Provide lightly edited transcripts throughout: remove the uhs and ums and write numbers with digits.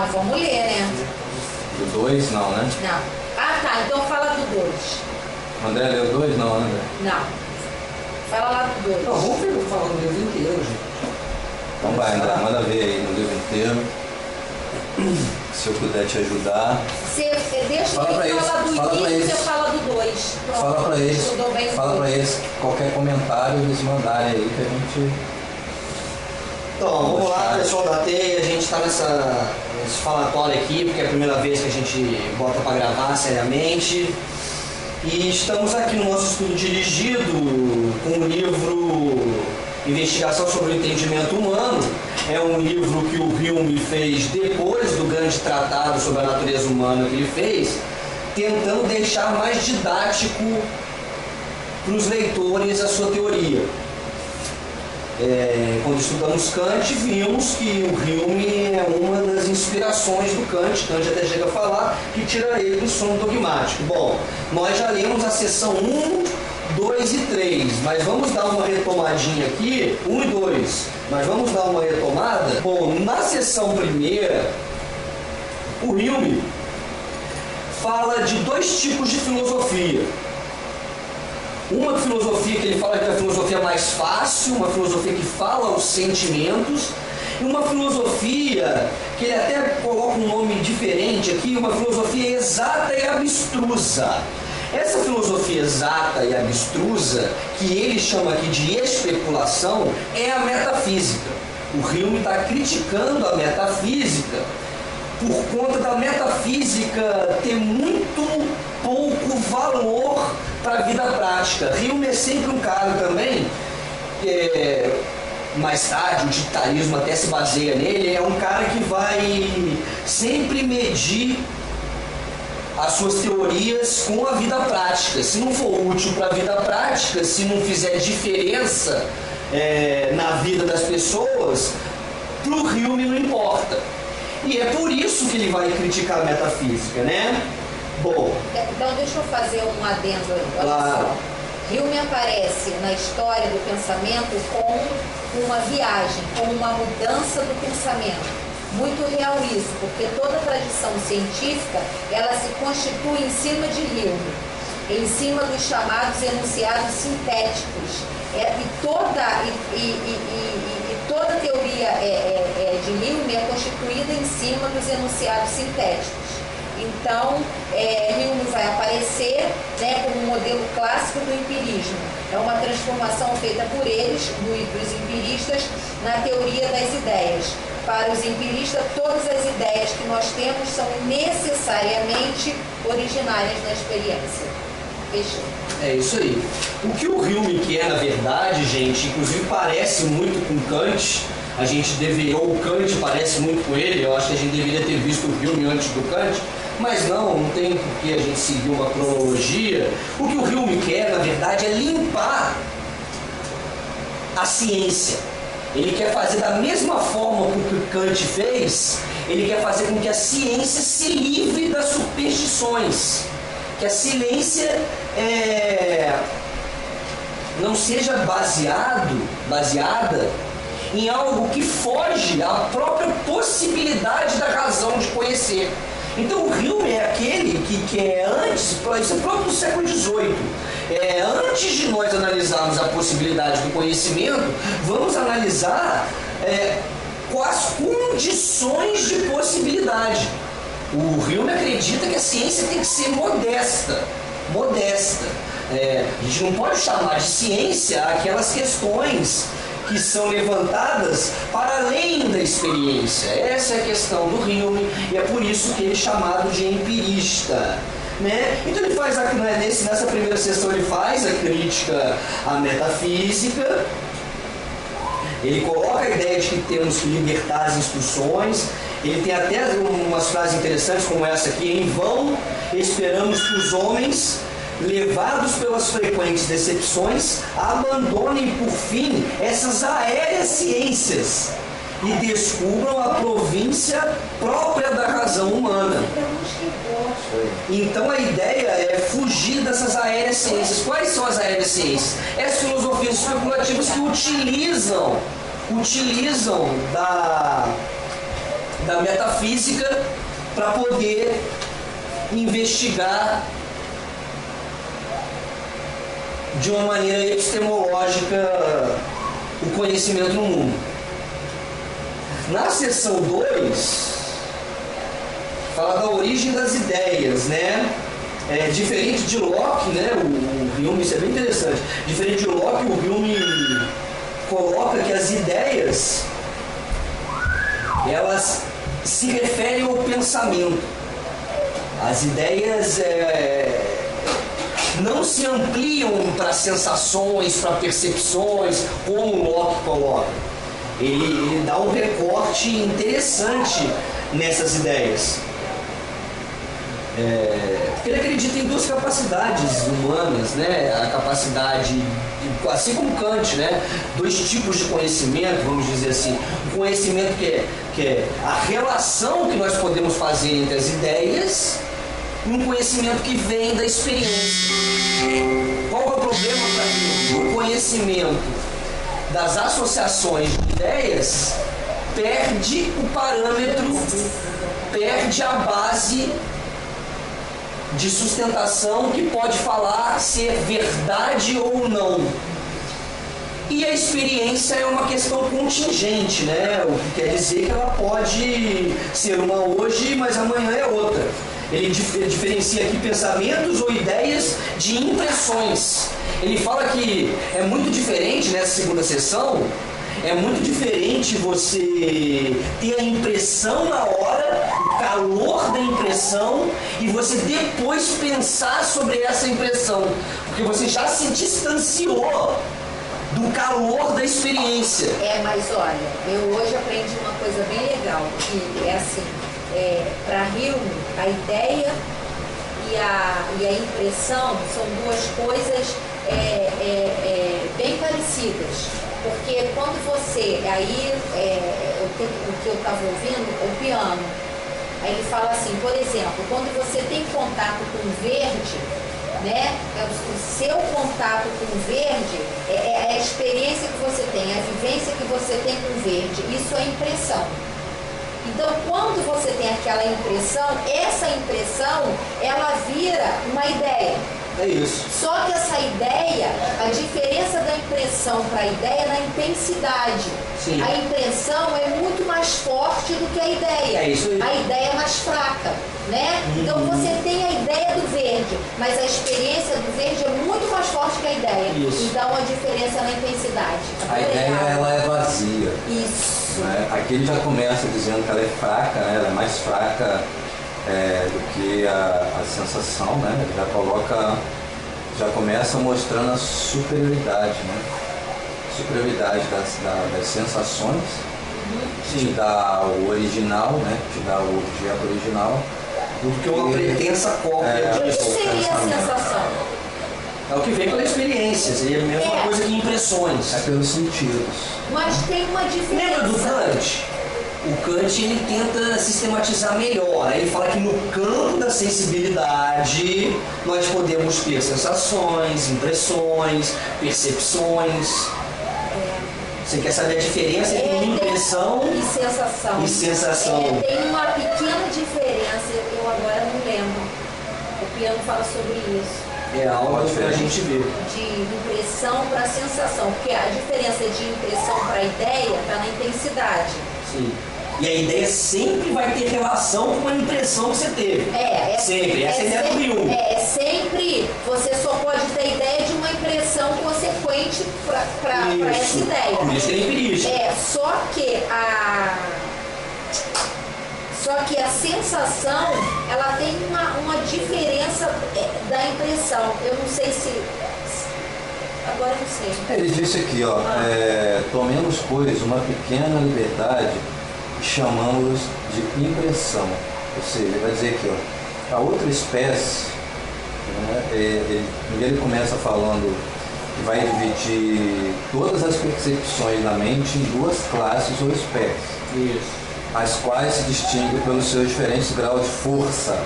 Não, vamos ler, né? Do 2, não, né? Não. Ah, tá. Então fala do 2. André leu 2, não, André? Não. Fala lá do 2. Não, vamos ver, falar no livro inteiro, gente. Então vai, André, manda ver aí no livro inteiro. Se eu puder te ajudar. Você deixa Fala pra ele eles, falar do fala pra início, eles. você fala do 2. Fala pra eles qualquer comentário eles mandarem aí que a gente... Então, vamos lá, pessoal da TEI, a gente está nesse falatório aqui, porque é a primeira vez que a gente bota para gravar seriamente. E estamos aqui no nosso estudo dirigido com o livro Investigação sobre o Entendimento Humano. É um livro que o Hume fez depois do grande tratado sobre a natureza humana que ele fez, tentando deixar mais didático para os leitores a sua teoria. Quando estudamos Kant, vimos que o Hume é uma das inspirações do Kant. Kant até chega a falar que tira ele do sono dogmático. Bom, nós já lemos a seção 1, 2 e 3, mas vamos dar uma retomadinha aqui, 1 e 2, mas vamos dar uma retomada. Bom, na seção primeira, o Hume fala de dois tipos de filosofia. Uma filosofia que ele fala que é a filosofia mais fácil, uma filosofia que fala aos sentimentos, e uma filosofia que ele até coloca um nome diferente aqui, uma filosofia exata e abstrusa. Essa filosofia exata e abstrusa, que ele chama aqui de especulação, é a metafísica. O Hume está criticando a metafísica por conta da metafísica ter muito pouco valor para a vida prática. Hume é sempre um cara também, mais tarde o utilitarismo até se baseia nele, é um cara que vai sempre medir as suas teorias com a vida prática. Se não for útil para a vida prática, se não fizer diferença na vida das pessoas, para o Hume não importa. E é por isso que ele vai criticar a metafísica, né? Bom. Então deixa eu fazer um adendo aí. Olha só. Hume aparece na história do pensamento com uma viagem, com uma mudança do pensamento. Muito real isso, porque toda a tradição científica, ela se constitui em cima de Hume, em cima dos chamados enunciados sintéticos. E toda a teoria de Hume é constituída em cima dos enunciados sintéticos. Então, Hume vai aparecer, né, como um modelo clássico do empirismo. É uma transformação feita por eles, dos empiristas, na teoria das ideias. Para os empiristas, todas as ideias que nós temos são necessariamente originárias da experiência. Fechou. É isso aí. O que o Hume quer, na verdade, gente, inclusive parece muito com Kant. A gente deveria, ou o Kant parece muito com ele, eu acho que a gente deveria ter visto o Hume antes do Kant, mas não tem por que a gente seguir uma cronologia. O que o Hume quer, na verdade, é limpar a ciência. Ele quer fazer da mesma forma que o Kant fez, ele quer fazer com que a ciência se livre das superstições, que a ciência não seja baseada em algo que foge à própria possibilidade da razão de conhecer. Então o Hume é aquele que é antes, isso é próprio do século XVIII, antes de nós analisarmos a possibilidade do conhecimento, vamos analisar as condições de possibilidade. O Hume acredita que a ciência tem que ser modesta. A gente não pode chamar de ciência aquelas questões que são levantadas para além da experiência. Essa é a questão do Hume e é por isso que ele é chamado de empirista. Né? Então ele faz, nessa primeira sessão, ele faz a crítica à metafísica, ele coloca a ideia de que temos que libertar as instruções, ele tem até umas frases interessantes como essa aqui: em vão esperamos que os homens, levados pelas frequentes decepções, abandonem por fim essas aéreas ciências e descubram a província própria da razão humana. Então a ideia é fugir dessas aéreas ciências. Quais são as aéreas ciências? As filosofias especulativas que utilizam da metafísica para poder investigar de uma maneira epistemológica o conhecimento no mundo. Na seção 2, fala da origem das ideias, né? Diferente de Locke, né? O Hume, isso é bem interessante. Diferente de Locke, o Hume coloca que as ideias, elas se referem ao pensamento. As ideias não se ampliam para sensações, para percepções, como Locke coloca. Ele dá um recorte interessante nessas ideias. Porque ele acredita em duas capacidades humanas, né? A capacidade, assim como Kant, né? Dois tipos de conhecimento, vamos dizer assim. O conhecimento que é a relação que nós podemos fazer entre as ideias, e um conhecimento que vem da experiência. Qual é o problema para mim? O conhecimento das associações de ideias perde o parâmetro, perde a base de sustentação que pode falar ser verdade ou não. E a experiência é uma questão contingente, né? O que quer dizer que ela pode ser uma hoje, mas amanhã é outra. Ele diferencia aqui pensamentos ou ideias de impressões. Ele fala que é muito diferente nessa segunda sessão, é muito diferente você ter a impressão na hora, o calor da impressão, e você depois pensar sobre essa impressão, porque você já se distanciou do calor da experiência. Mas olha, eu hoje aprendi uma coisa bem legal, que é assim, para Hume, a ideia e a impressão são duas coisas bem parecidas. Porque quando você, o que eu estava ouvindo, o piano, aí ele fala assim, por exemplo, quando você tem contato com o verde, né, o seu contato com o verde é a experiência que você tem, a vivência que você tem com o verde, isso é impressão. Então, quando você tem aquela impressão, essa impressão, ela vira uma ideia. É isso. Só que essa ideia, a diferença da impressão para a ideia é na intensidade. Sim. A impressão é muito mais forte do que a ideia. É isso aí. A ideia é mais fraca, né? Então você tem a ideia do verde, mas a experiência do verde é muito mais forte que a ideia. Isso. Então a diferença é na intensidade. A ideia, ela é vazia. Isso. Né? Aqui ele já começa dizendo que ela é fraca, né? Ela é mais fraca do que a sensação, né? Ele já começa mostrando a superioridade, né? Superioridade das sensações, te dá o original, né? Te dá o objeto original, do que uma pretensa cópia O que disso. seria a sensação? É o que vem pela experiência, seria a mesma coisa que impressões. É pelos sentidos. Mas tem uma diferença. Lembra do Kant? O Kant, ele tenta sistematizar melhor. Ele fala que no campo da sensibilidade nós podemos ter sensações, impressões, percepções. Você quer saber a diferença entre impressão e sensação? E sensação. Tem uma pequena diferença, eu agora não lembro. O piano fala sobre isso. É algo que a gente vê. De impressão para sensação, porque a diferença de impressão para ideia está na intensidade. Sim. E a ideia sempre vai ter relação com a impressão que você teve. Sempre. Essa é a ideia do Hume. Sempre você só pode ter ideia de uma impressão consequente para essa ideia. Por isso que é empirista. Só que a sensação, ela tem uma diferença da impressão. Eu não sei se... Agora eu não sei. Ele disse aqui, ó, tomemos, pois, uma pequena liberdade e chamamos de impressão. Ou seja, ele vai dizer aqui, ó, a outra espécie, né, ele começa falando que vai dividir todas as percepções da mente em duas classes ou espécies. Isso. As quais se distinguem pelos seus diferentes graus de força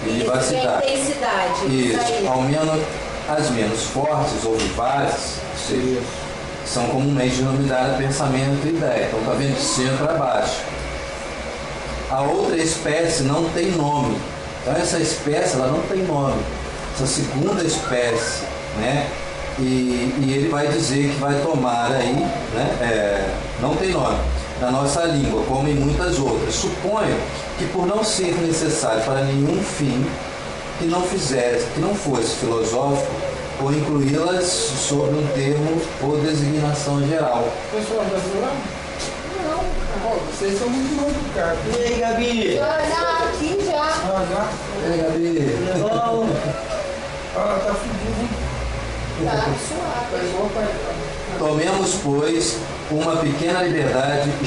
e vivacidade. E intensidade. Isso, ao menos as menos fortes ou vivazes, ou seja, são comumente denominadas pensamento e ideia. Então está vendo de cima para baixo. a outra espécie não tem nome. Então essa espécie ela não tem nome. Essa segunda espécie, né? E ele vai dizer que vai tomar aí, né? Não tem nome na nossa língua, como em muitas outras. Suponho que por não ser necessário para nenhum fim que não fosse filosófico, ou incluí-las sob um termo ou designação geral. Pessoal, tá falando? Não, cara. Vocês são muito mal educados. E aí, Gabi? Já, aqui já. Ah, já? E aí, Gabi? Não. Ah, tá fedido, hein? Tá suave. Tá igual pai. Tomemos, pois, uma pequena liberdade e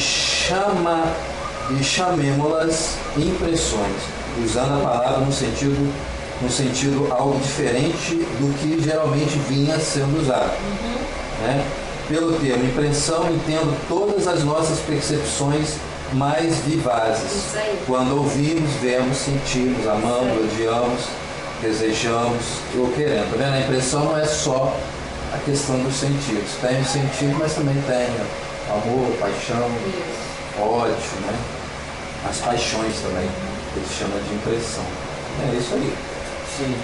chamemo-las impressões, usando a palavra no sentido algo diferente do que geralmente vinha sendo usado. Né? Pelo termo impressão, entendo todas as nossas percepções mais vivazes. Quando ouvimos, vemos, sentimos, amamos, odiamos, desejamos ou queremos. Tá vendo? A impressão não é só a questão dos sentidos. Tem o sentido, mas também tem amor, paixão, ódio, né? As paixões também, eles chamam de impressão. É isso aí. Sim.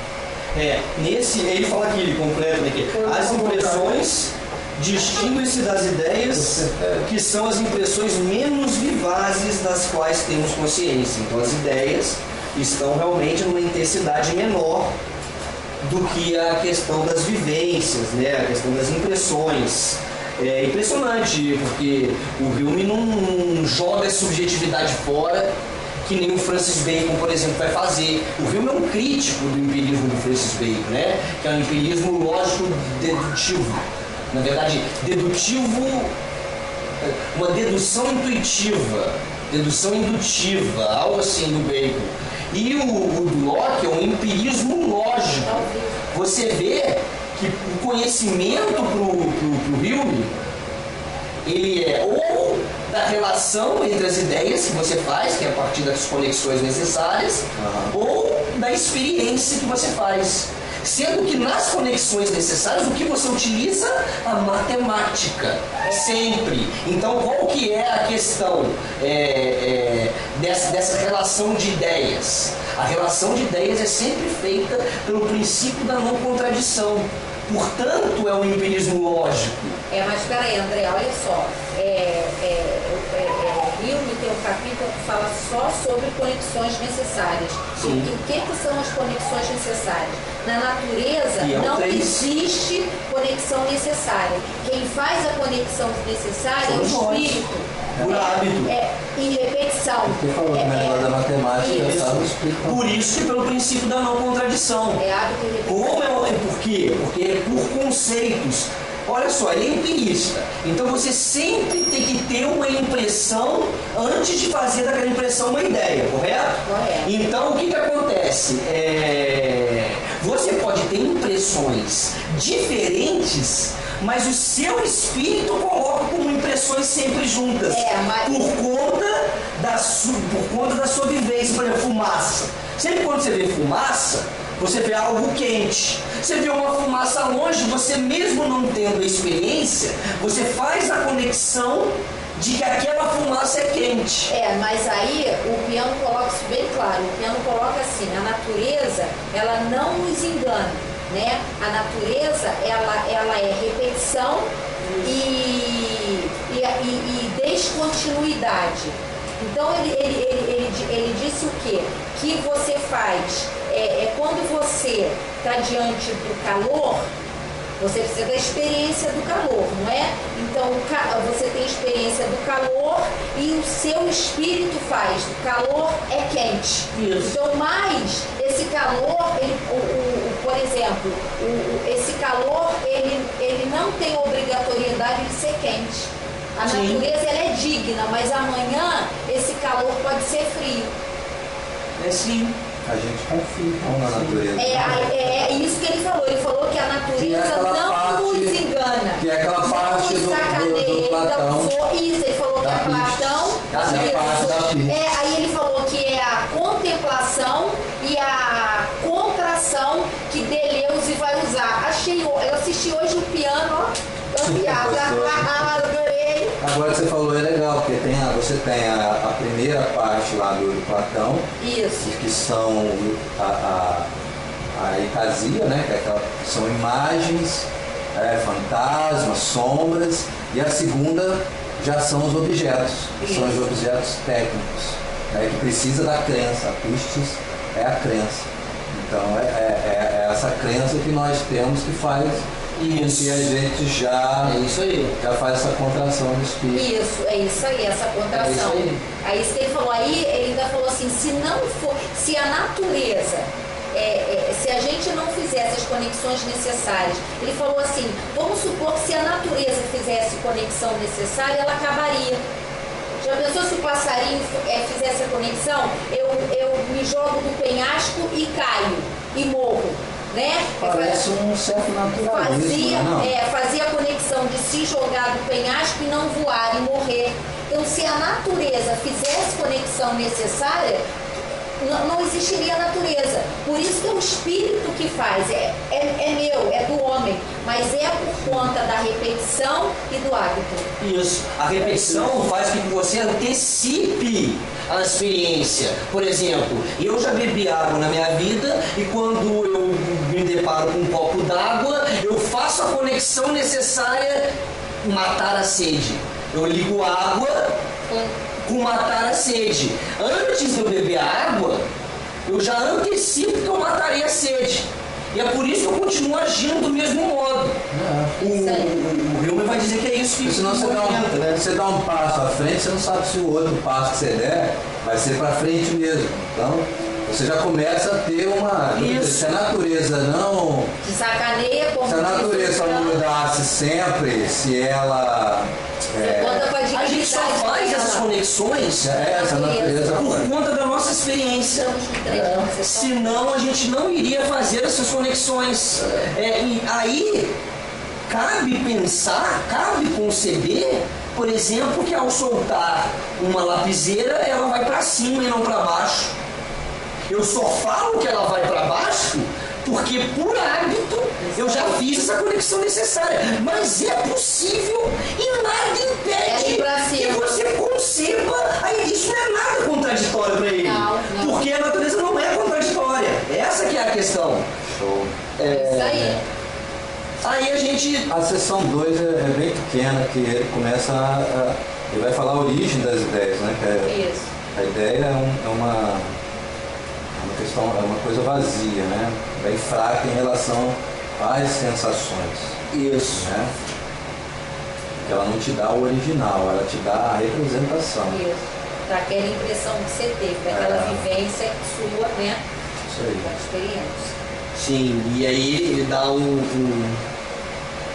Ele fala aqui, ele completa aqui. As impressões distinguem-se das ideias, que são as impressões menos vivazes das quais temos consciência. Então as ideias estão realmente numa intensidade menor do que a questão das vivências, né? A questão das impressões. É impressionante, porque o Hume não joga a subjetividade fora, que nem o Francis Bacon, por exemplo, vai fazer. O Hume é um crítico do empirismo do Francis Bacon, né? Que é um empirismo lógico-dedutivo. Na verdade, uma dedução intuitiva, dedução indutiva, algo assim do Bacon. E o do Locke é um empirismo lógico. Você vê que o conhecimento pro Hume, ele é ou da relação entre as ideias que você faz, que é a partir das conexões necessárias, ou da experiência que você faz. Sendo que nas conexões necessárias, o que você utiliza? A matemática, sempre. Então, qual que é a questão dessa relação de ideias? A relação de ideias é sempre feita pelo princípio da não contradição. Portanto, é um empirismo lógico. Mas peraí, André, olha só. Hume tem um capítulo que fala só sobre conexões necessárias. Sim. E o que são as conexões necessárias? Na natureza não existe conexão necessária. Quem faz a conexão necessária é o espírito. Por hábito. E repetição. Porque falou que o negócio da matemática já estava explicando. Por isso que pelo princípio da não contradição. Hábito e repetição. Por quê? Porque é por conceitos. Olha só, ele é empirista. Então você sempre tem que ter uma impressão antes de fazer daquela impressão uma ideia, correto? Correto. Então o que acontece? Você pode ter impressões diferentes, mas o seu espírito coloca como impressões sempre juntas. Por conta da sua vivência. Por exemplo, fumaça. Sempre quando você vê fumaça, você vê algo quente. Você vê uma fumaça longe, você mesmo não tendo a experiência, você faz a conexão de que aquela fumaça é quente. Mas aí o Piano coloca isso bem claro. O Piano coloca assim, a natureza, ela não nos engana, né? A natureza, ela é repetição e descontinuidade. Então ele disse o quê? Que você faz, quando você está diante do calor, você precisa da experiência do calor, não é? Então você tem experiência do calor e o seu espírito faz. O calor é quente. Isso. Então, mas esse calor, por exemplo, esse calor, ele não tem obrigatoriedade de ser quente. A natureza ela é digna, mas amanhã esse calor pode ser frio. Sim. A gente confia então na natureza. É isso que ele falou. Ele falou que a natureza não nos engana. Que é aquela parte do Platão. Isso, ele falou que é Platão. Aí ele falou que é a contemplação e a contração que Deleuze vai usar. Eu assisti hoje o Piano, ó. Eu uma piada. Adorei. Agora que você falou é legal, porque você tem a primeira parte lá do Platão, Isso. que são a icasia, né? Que são imagens, fantasmas, sombras, e a segunda já são os objetos, que são os objetos técnicos, né? Que precisa da crença. A pistis é a crença. Então é essa crença que nós temos que faz Isso. que a gente já faz essa contração do espírito. Isso, é isso aí, essa contração. Aí isso que ele falou, aí ele ainda falou assim, se a natureza, se a gente não fizesse as conexões necessárias, ele falou assim, vamos supor que se a natureza fizesse conexão necessária, ela acabaria. Já pensou se o passarinho fizesse a conexão? Eu me jogo do penhasco e caio, e morro. Né? Parece um certo naturalismo, fazia a conexão de se jogar do penhasco e não voar e morrer. Então, se a natureza fizesse conexão necessária, não existiria a natureza. Por isso que é o espírito que faz, é meu, é do homem, mas é por conta da repetição e do hábito. Isso. A repetição faz com que você antecipe a experiência. Por exemplo, eu já bebi água na minha vida e quando eu me deparo com um copo d'água, eu faço a conexão necessária matar a sede. Eu ligo água com matar a sede. Antes de eu beber a água, eu já antecipo que eu matarei a sede. E é por isso que eu continuo agindo do mesmo modo. O Hilmer vai dizer que é isso que senão você dá um passo à frente, você não sabe se o outro passo que você der vai ser para frente mesmo. Então, você já começa a ter uma... Isso. Se a natureza não... Se sacaneia, como se a natureza não mudasse sempre, se ela... a gente só faz essas conexões essa natureza por conta da nossa experiência. Senão a gente não iria fazer essas conexões. E aí cabe pensar, cabe conceber, por exemplo, que ao soltar uma lapiseira ela vai para cima e não para baixo. Eu só falo que ela vai para baixo porque por hábito eu já fiz essa conexão necessária. Mas é possível e nada impede que você conceba. Aí isso não é nada contraditório para ele. Não. Porque a natureza não é contraditória. Essa que é a questão. Show. Isso aí. Aí a gente... A seção 2 é bem pequena, que ele começa ele vai falar a origem das ideias, né? Isso. A ideia é uma questão, é uma coisa vazia, né? Bem fraca em relação às sensações. Isso. Né? Porque ela não te dá o original, ela te dá a representação. Isso. Daquela impressão que você teve, daquela vivência sua, né? Isso aí. Da experiência. Sim, e aí ele dá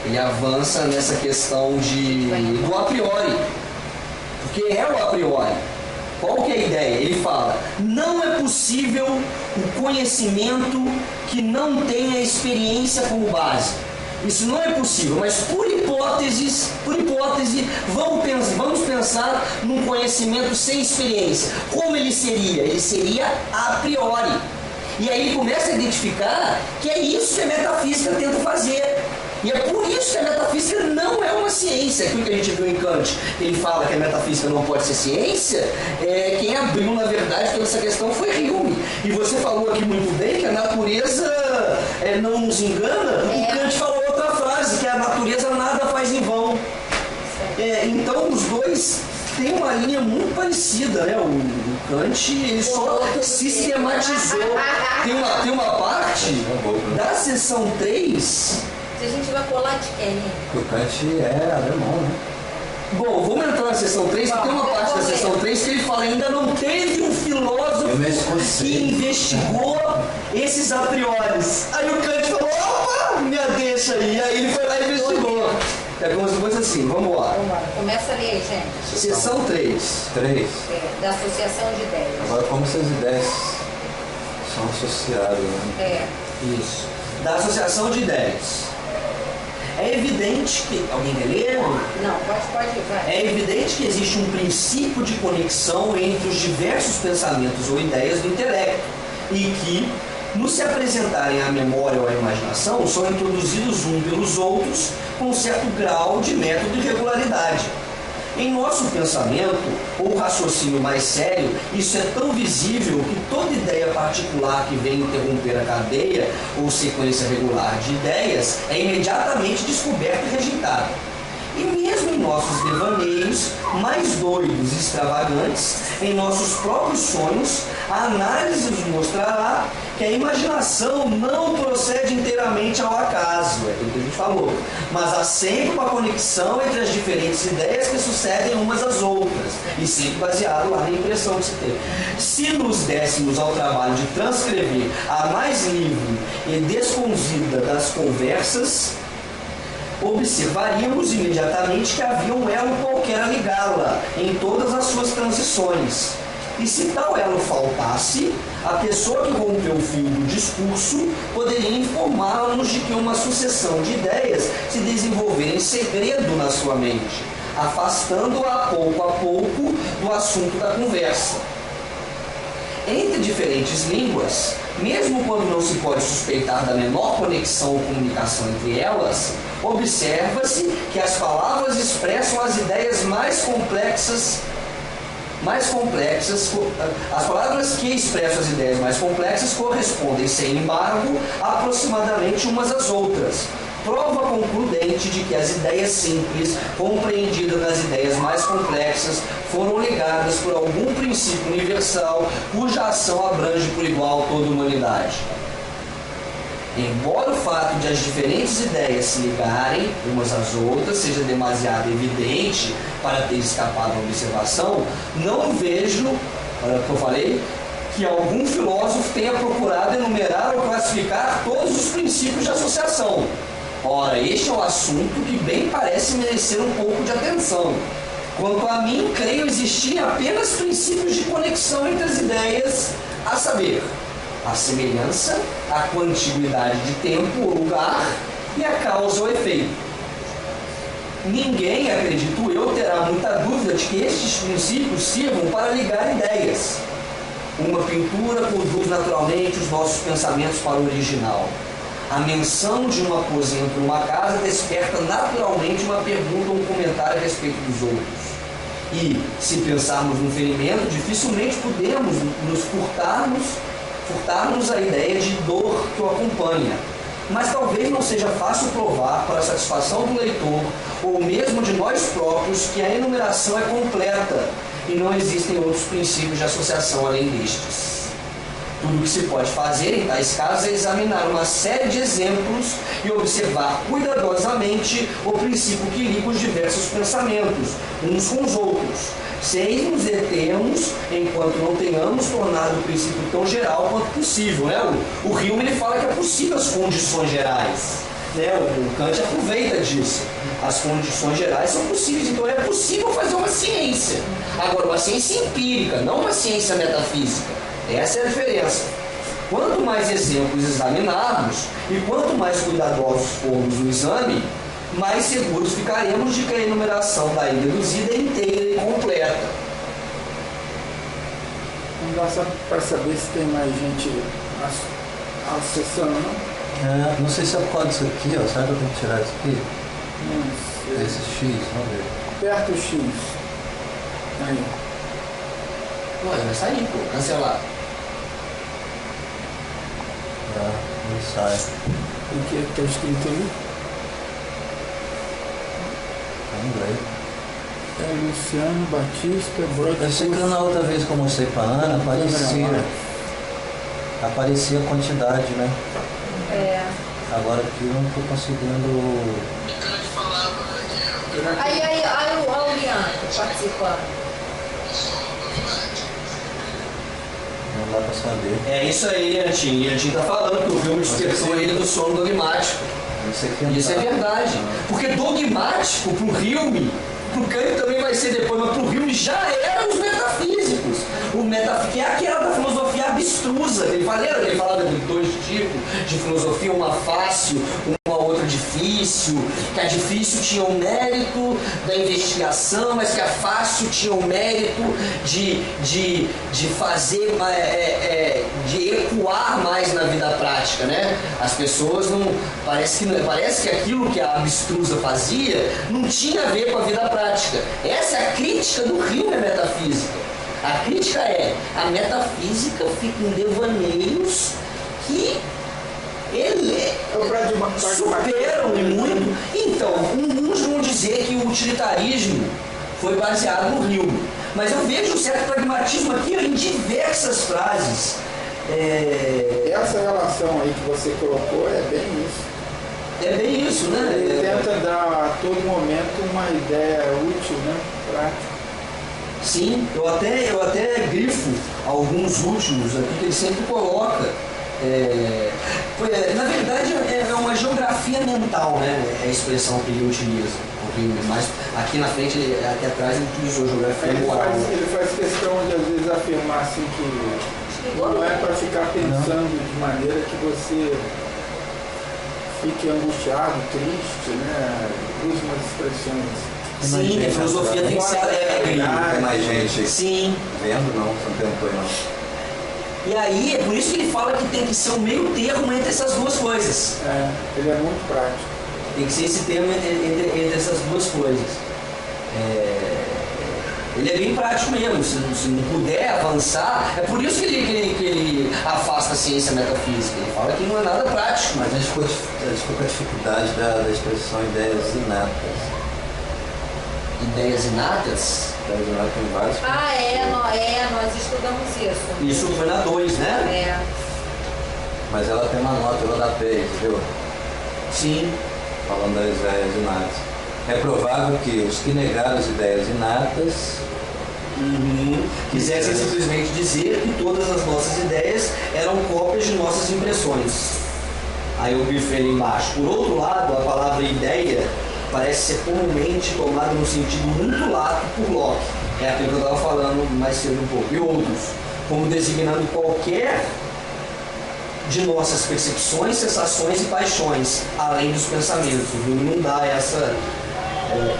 ele avança nessa questão do a priori. Porque é o a priori. Qual que é a ideia? Ele fala, não é possível o conhecimento que não tenha experiência como base. Isso não é possível, mas por hipótese, vamos pensar num conhecimento sem experiência. Como ele seria? Ele seria a priori. E aí ele começa a identificar que é isso que a metafísica tenta fazer. E é por isso que a metafísica não é uma ciência. Aquilo que a gente viu em Kant, ele fala que a metafísica não pode ser ciência, quem abriu, na verdade, toda essa questão foi Hume. E você falou aqui muito bem que a natureza não nos engana. O Kant falou outra frase, que a natureza nada faz em vão. Então os dois têm uma linha muito parecida, né? O Kant, ele só sistematizou. Tem uma parte da seção 3... Se a gente vai colar de quem? O Kant é alemão, né? Bom, vamos entrar na seção 3, que tem uma parte da seção 3 que ele fala, ainda não teve um filósofo que investigou esses a priores. Aí o Kant falou, opa, me deixa aí. Aí ele foi lá e investigou. É como se fosse assim, vamos lá. Começa a ler, gente. Seção 3. 3. Da associação de ideias. Agora, como essas ideias são associadas, né? Isso. Da associação de ideias. É evidente que... Alguém quer ler? Não, pode ir, vai. É evidente que existe um princípio de conexão entre os diversos pensamentos ou ideias do intelecto e que, No se apresentarem à memória ou à imaginação, são introduzidos um pelos outros com um certo grau de método e regularidade. Em nosso pensamento, ou raciocínio mais sério, isso é tão visível que toda ideia particular que vem interromper a cadeia ou sequência regular de ideias é imediatamente descoberta e rejeitada. E mesmo em nossos devaneios mais doidos e extravagantes, em nossos próprios sonhos, a análise nos mostrará que a imaginação não procede inteiramente ao acaso, é aquilo que a gente falou, mas há sempre uma conexão entre as diferentes ideias que sucedem umas às outras, e sempre baseado lá na impressão que se teve. Se nos dessemos ao trabalho de transcrever a mais livre e desconzida das conversas, observaríamos imediatamente que havia um elo qualquer a ligá-la em todas as suas transições. E se tal elo faltasse, a pessoa que rompeu o fio do discurso poderia informar-nos de que uma sucessão de ideias se desenvolvera em segredo na sua mente, afastando-a pouco a pouco do assunto da conversa. Entre diferentes línguas, mesmo quando não se pode suspeitar da menor conexão ou comunicação entre elas, observa-se que as palavras expressam as ideias mais complexas, as palavras que expressam as ideias mais complexas correspondem, sem embargo, aproximadamente umas às outras. Prova concludente de que as ideias simples, compreendidas nas ideias mais complexas, foram ligadas por algum princípio universal, cuja ação abrange por igual toda a humanidade. Embora o fato de as diferentes ideias se ligarem umas às outras seja demasiado evidente para ter escapado à observação, não vejo, olha o que eu falei, que algum filósofo tenha procurado enumerar ou classificar todos os princípios de associação. Ora, este é um assunto que bem parece merecer um pouco de atenção. Quanto a mim, creio existirem apenas princípios de conexão entre as ideias, a saber, a semelhança, a contiguidade de tempo ou lugar e a causa ou efeito. Ninguém, acredito eu, terá muita dúvida de que estes princípios sirvam para ligar ideias. Uma pintura conduz naturalmente os nossos pensamentos para o original. A menção de uma aposento numa casa desperta naturalmente uma pergunta ou um comentário a respeito dos outros. E, se pensarmos no ferimento, dificilmente podemos nos furtarmos a ideia de dor que o acompanha. Mas talvez não seja fácil provar, para a satisfação do leitor, ou mesmo de nós próprios, que a enumeração é completa e não existem outros princípios de associação além destes. Tudo o que se pode fazer em tais casos é examinar uma série de exemplos e observar cuidadosamente o princípio que liga os diversos pensamentos, uns com os outros, sem nos determos enquanto não tenhamos tornado o princípio tão geral quanto possível. Né? O Hume ele fala que é possível as condições gerais. Né? O Kant aproveita disso. As condições gerais são possíveis, então é possível fazer uma ciência. Agora, uma ciência empírica, não uma ciência metafísica. Essa é a diferença. Quanto mais exemplos examinarmos e quanto mais cuidadosos formos no exame, mais seguros ficaremos de que a enumeração daí deduzida é inteira e completa. Não dá só para saber se tem mais gente acessando, não? Não sei se é por causa disso aqui, ó. Será que eu tenho que tirar isso aqui? Não sei. Esse X, vamos ver. Aperta o X. Aí. Ué, vai sair, pô. Cancelar. Não sai. O que está escrito ali? Vamos ver. É Luciano Batista Broad. Eu sei que na outra vez que eu mostrei pra Ana, aparecia a quantidade, né? É. Agora aqui eu não estou conseguindo. Aí o Leandro participando. Não dá pra saber. É isso aí, Antinho. E Antinho tá falando que o filme despertou ele do sono dogmático. Isso é verdade. Porque dogmático pro Hume, pro Kant também vai ser depois, mas pro Hume já eram os metafísicos. O metafísico é aquela da filosofia abstrusa. Ele fala de dois tipos de filosofia, uma fácil, uma outra outra difícil, que a difícil tinha o mérito da investigação, mas que a fácil tinha o mérito de fazer, de ecoar mais na vida prática, né? As pessoas não... Parece que aquilo que a abstrusa fazia não tinha a ver com a vida prática. Essa é a crítica do Hume à metafísica. A crítica é: a metafísica fica em devaneios que superam e muito. Então, uns vão dizer que o utilitarismo foi baseado no Hume, mas eu vejo um certo pragmatismo aqui em diversas frases. Essa relação aí que você colocou é bem isso. É bem isso, né? Ele tenta dar a todo momento uma ideia útil, né? Prática. Sim, eu até grifo alguns últimos aqui que ele sempre coloca. Na verdade é uma geografia mental, né? É a expressão que ele utiliza. Mas aqui na frente, aqui atrás, ele utilizou geografia moral. Ele faz questão de às vezes afirmar assim que não é para ficar pensando de maneira que você fique angustiado, triste, né? Usa umas expressões. Sim, a filosofia tem que ser alegre. Tem mais gente Sim. vendo, não tentou não. E aí, é por isso que ele fala que tem que ser um meio termo entre essas duas coisas. Ele é muito prático. Tem que ser esse termo entre essas duas coisas. Ele é bem prático mesmo. Se não puder avançar, é por isso que ele afasta a ciência metafísica. Ele fala que não é nada prático. Mas a gente ficou com a dificuldade da expressão ideias inatas. Ideias inatas? Ideias inatas tem vários. Nós estudamos isso. Isso foi na 2, né? Mas ela tem uma nota rodapé, entendeu? Sim. Falando das ideias inatas. É provável que os que negaram as ideias inatas quisessem simplesmente dizer que todas as nossas ideias eram cópias de nossas impressões. Aí eu grifei ali embaixo. Por outro lado, a palavra ideia parece ser comumente tomada no sentido muito lato por Locke. É aquilo que eu estava falando mais cedo um pouco. E outros, como designando qualquer de nossas percepções, sensações e paixões, além dos pensamentos. O Hume não dá essa...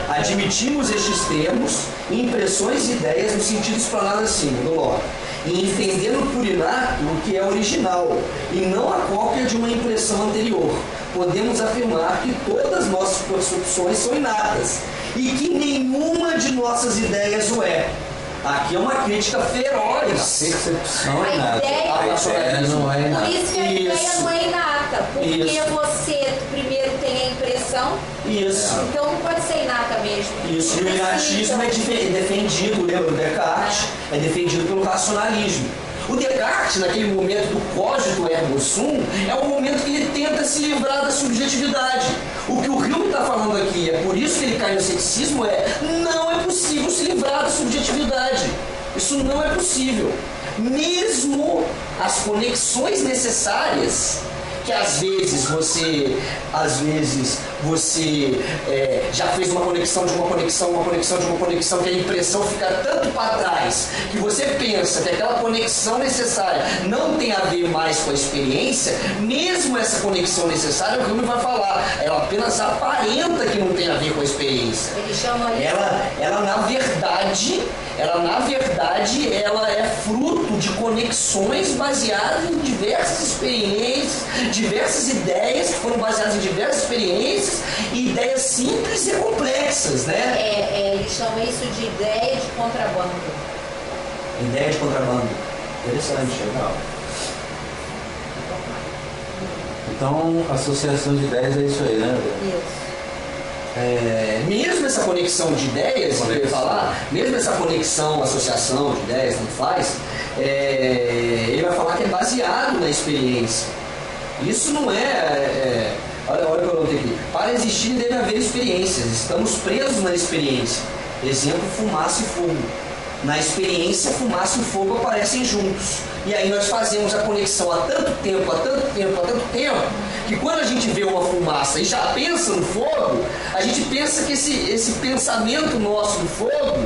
admitimos estes termos, impressões e ideias no sentido explanado acima, do Locke, e entendendo por inato o que é original, e não a cópia de uma impressão anterior. Podemos afirmar que todas nossas percepções são inatas, e que nenhuma de nossas ideias o é. Aqui é uma crítica feroz. A percepção é A inata. ideia- A ideia não é inata. Por isso que a ideia Isso. não é inata, porque Isso. você primeiro tem a impressão, Isso. então não pode ser inata mesmo. Isso, e o inatismo é defendido, lembra do Descartes? É defendido pelo racionalismo. O Descartes, naquele momento do cogito ergo sum, é o momento que ele tenta se livrar da subjetividade. O que o Hume está falando aqui, é por isso que ele cai no ceticismo, não é possível se livrar da subjetividade. Isso não é possível. Mesmo as conexões necessárias, que às vezes você já fez uma conexão de uma conexão, que a impressão fica tanto para trás, que você pensa que aquela conexão necessária não tem a ver mais com a experiência, mesmo essa conexão necessária, o Hume vai falar, ela apenas aparenta que não tem a ver com a experiência. Ele chama isso. Ela na verdade, ela é fruto de conexões baseadas em diversas experiências, diversas ideias que foram baseadas em diversas experiências e ideias simples e complexas, né? Ele chama isso de ideia de contrabando. Ideia de contrabando. Interessante, legal. Então, associação de ideias é isso aí, né? Isso. Mesmo essa conexão de ideias, que eu ia falar, mesmo essa conexão, associação de ideias, tanto faz, ele vai falar que é baseado na experiência. Isso não olha o que eu notei aqui. Para existir deve haver experiências. Estamos presos na experiência. Exemplo, fumaça e fogo. Na experiência, fumaça e fogo aparecem juntos. E aí nós fazemos a conexão há tanto tempo, que quando a gente vê uma fumaça e já pensa no fogo, a gente pensa que esse pensamento nosso do fogo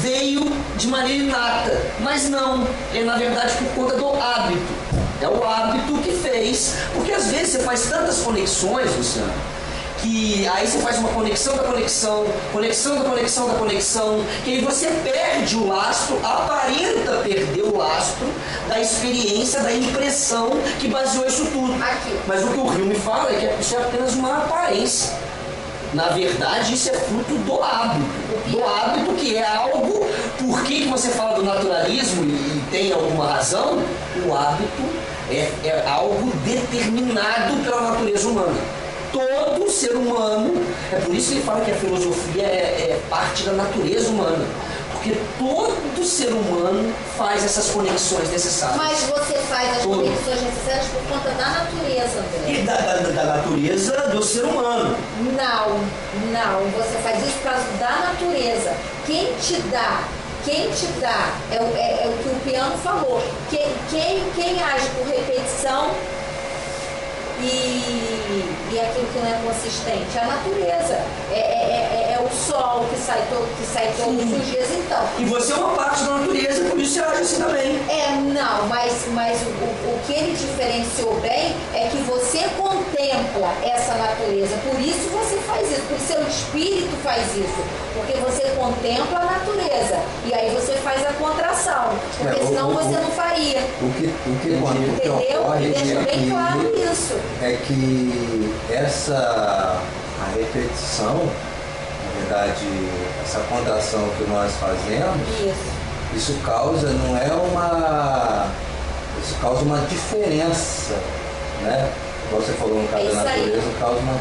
veio de maneira inata. Mas não, é na verdade por conta do hábito. É o hábito que fez. Porque às vezes você faz tantas conexões, Luciano, que aí você faz uma conexão da conexão, conexão da conexão da conexão, que aí você perde o lastro, aparenta perder o lastro da experiência, da impressão que baseou isso tudo. Aqui. Mas o que o Rio me fala é que isso é apenas uma aparência. Na verdade, isso é fruto do hábito que é algo. Por que você fala do naturalismo e tem alguma razão? O hábito é algo determinado pela natureza humana. Todo ser humano, é por isso que ele fala que a filosofia é parte da natureza humana. Porque todo ser humano faz essas conexões necessárias. Mas você faz as conexões necessárias por conta da natureza, André. E da natureza do ser humano. Não, você faz isso por causa da natureza. Quem te dá é o que o Piano falou. Quem age por repetição e aquilo que não é consistente, a natureza. É o sol que sai todos os dias, então. E você é uma parte da natureza, por isso você age assim também. Mas o que ele diferenciou bem é que você contempla essa natureza, por isso você faz isso, por seu espírito faz isso, porque você contempla a natureza, e aí você faz a contração, porque senão você não faria. O que ocorre Deixa bem claro isso. É que a repetição, na verdade, essa contração que nós fazemos, isso causa uma diferença, né? Como você falou no caso da natureza, causa uma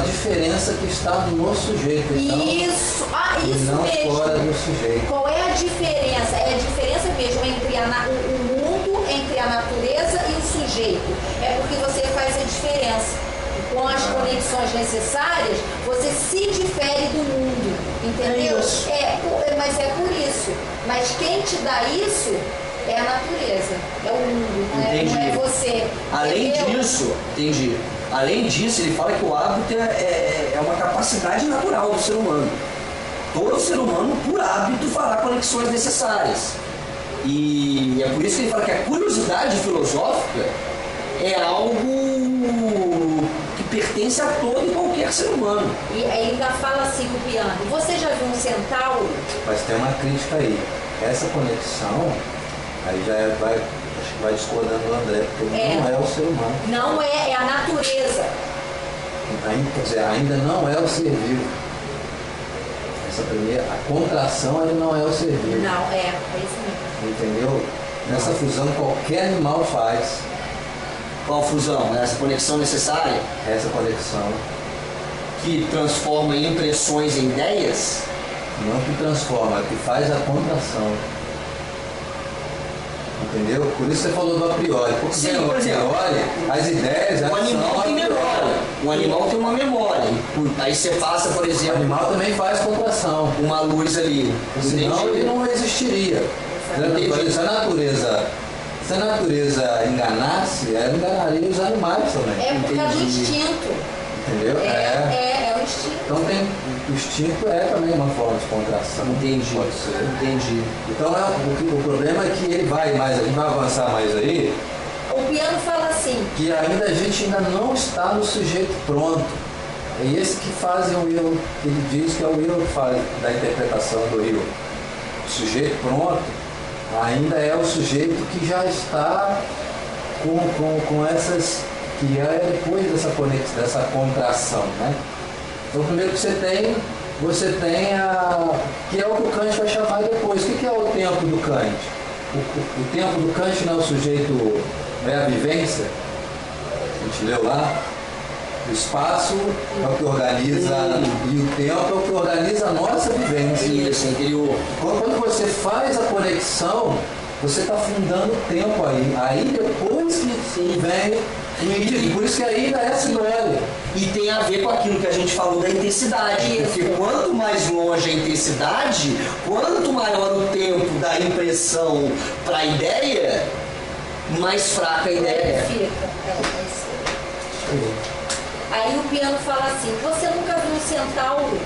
diferença que está no sujeito. Então, isso não mesmo. Fora do sujeito. Qual é a diferença? É a diferença mesmo entre o mundo, entre a natureza e o sujeito. É porque você faz a diferença. Com as conexões necessárias, você se difere do mundo, entendeu? Mas é por isso. Mas quem te dá isso é a natureza, é o mundo, não é você. Além disso, ele fala que o hábito é uma capacidade natural do ser humano. Todo ser humano, por hábito, fará conexões necessárias. E é por isso que ele fala que a curiosidade filosófica é algo que pertence a todo e qualquer ser humano. E ainda fala assim o Piano, você já viu um centauro? Mas tem uma crítica aí. Essa conexão, aí acho que vai discordando do André, porque não é o ser humano. Não é a natureza. Quer dizer, ainda não é o ser vivo. Essa primeira, a contração ainda não é o ser vivo. Não, é isso mesmo. Entendeu? Nessa fusão qualquer animal faz. Qual fusão? Essa conexão necessária? Essa conexão. Que transforma impressões em ideias? Não que transforma, que faz a contração. Entendeu? Por isso você falou do a priori. Porque sim, por exemplo, as ideias... O animal tem memória. O animal tem uma memória. Aí você passa, por exemplo... O animal também faz contração. Uma luz ali. Senão ele não existiria. Se a natureza enganasse, ela enganaria os animais também. É por causa do instinto. Entendeu? É o instinto. Então o instinto é também uma forma de contração. Entendi. Pode ser. Entendi. Então o problema é que ele vai mais, a gente vai avançar mais aí. O Piano fala assim. Que ainda a gente ainda não está no sujeito pronto. É esse que fazem o erro, que ele diz que é o erro da interpretação do erro. O sujeito pronto ainda é o sujeito que já está com essas, que é depois dessa contração, né? Então primeiro que você tem que é o que o Kant vai chamar depois. O que é o tempo do Kant? O tempo do Kant não é o sujeito, não é a vivência? A gente leu lá. O espaço é o que organiza e o tempo é o que organiza a nossa vivência. Isso, interior. Quando você faz a conexão, você está fundando o tempo aí. Aí depois que vem e por isso que ainda é simbólico. E tem a ver com aquilo que a gente falou da intensidade. Porque quanto mais longe a intensidade, quanto maior o tempo da impressão para a ideia, mais fraca a ideia fica. Aí o Piano fala assim, você nunca viu um centauro?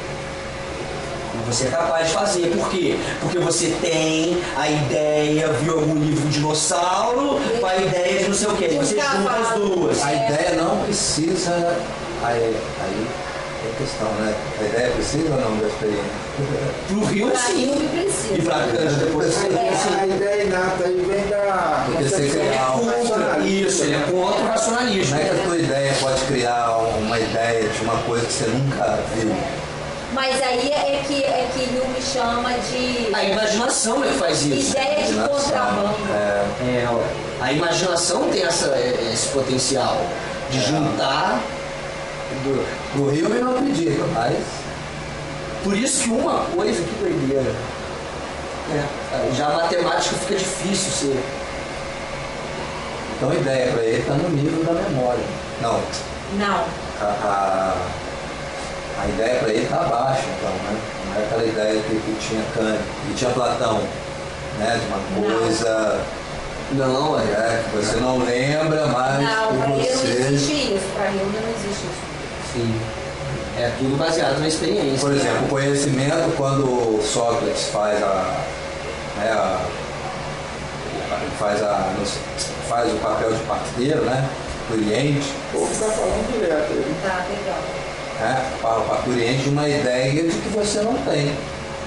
Você é capaz de fazer. Por quê? Porque você tem a ideia, viu algum livro de dinossauro, com a ideia de não sei o quê. Você junta as duas. A ideia não precisa. Aí é questão, né? A ideia precisa ou não da experiência? Pro Rio, sim. E pra Cândido depois. A ideia inata aí vem da Porque você criar Isso, ele é contra o racionalismo. Como é que a tua ideia pode criar uma ideia de uma coisa que você nunca viu? Mas aí é que Jung chama de A imaginação é que faz isso. ideia de contrabando. A imaginação tem esse potencial de juntar. No Rio eu não acredito, mas Por isso que uma coisa, que doideira. Já a matemática fica difícil ser. então a ideia para ele está no nível da memória. Não, Não. a ideia para ele está abaixo, então, né? Não é aquela ideia que tinha Kant, que tinha Platão, né? De uma coisa Não, que você não lembra, mas Não, para que ele não você... existe isso. Para ele não existe isso. Sim. É tudo baseado na experiência. Por exemplo, o conhecimento, quando Sócrates faz faz o papel de parteiro, né? Do Oriente, O povo está falando direto aí. Tá, legal. para o Oriente uma ideia de que você não tem.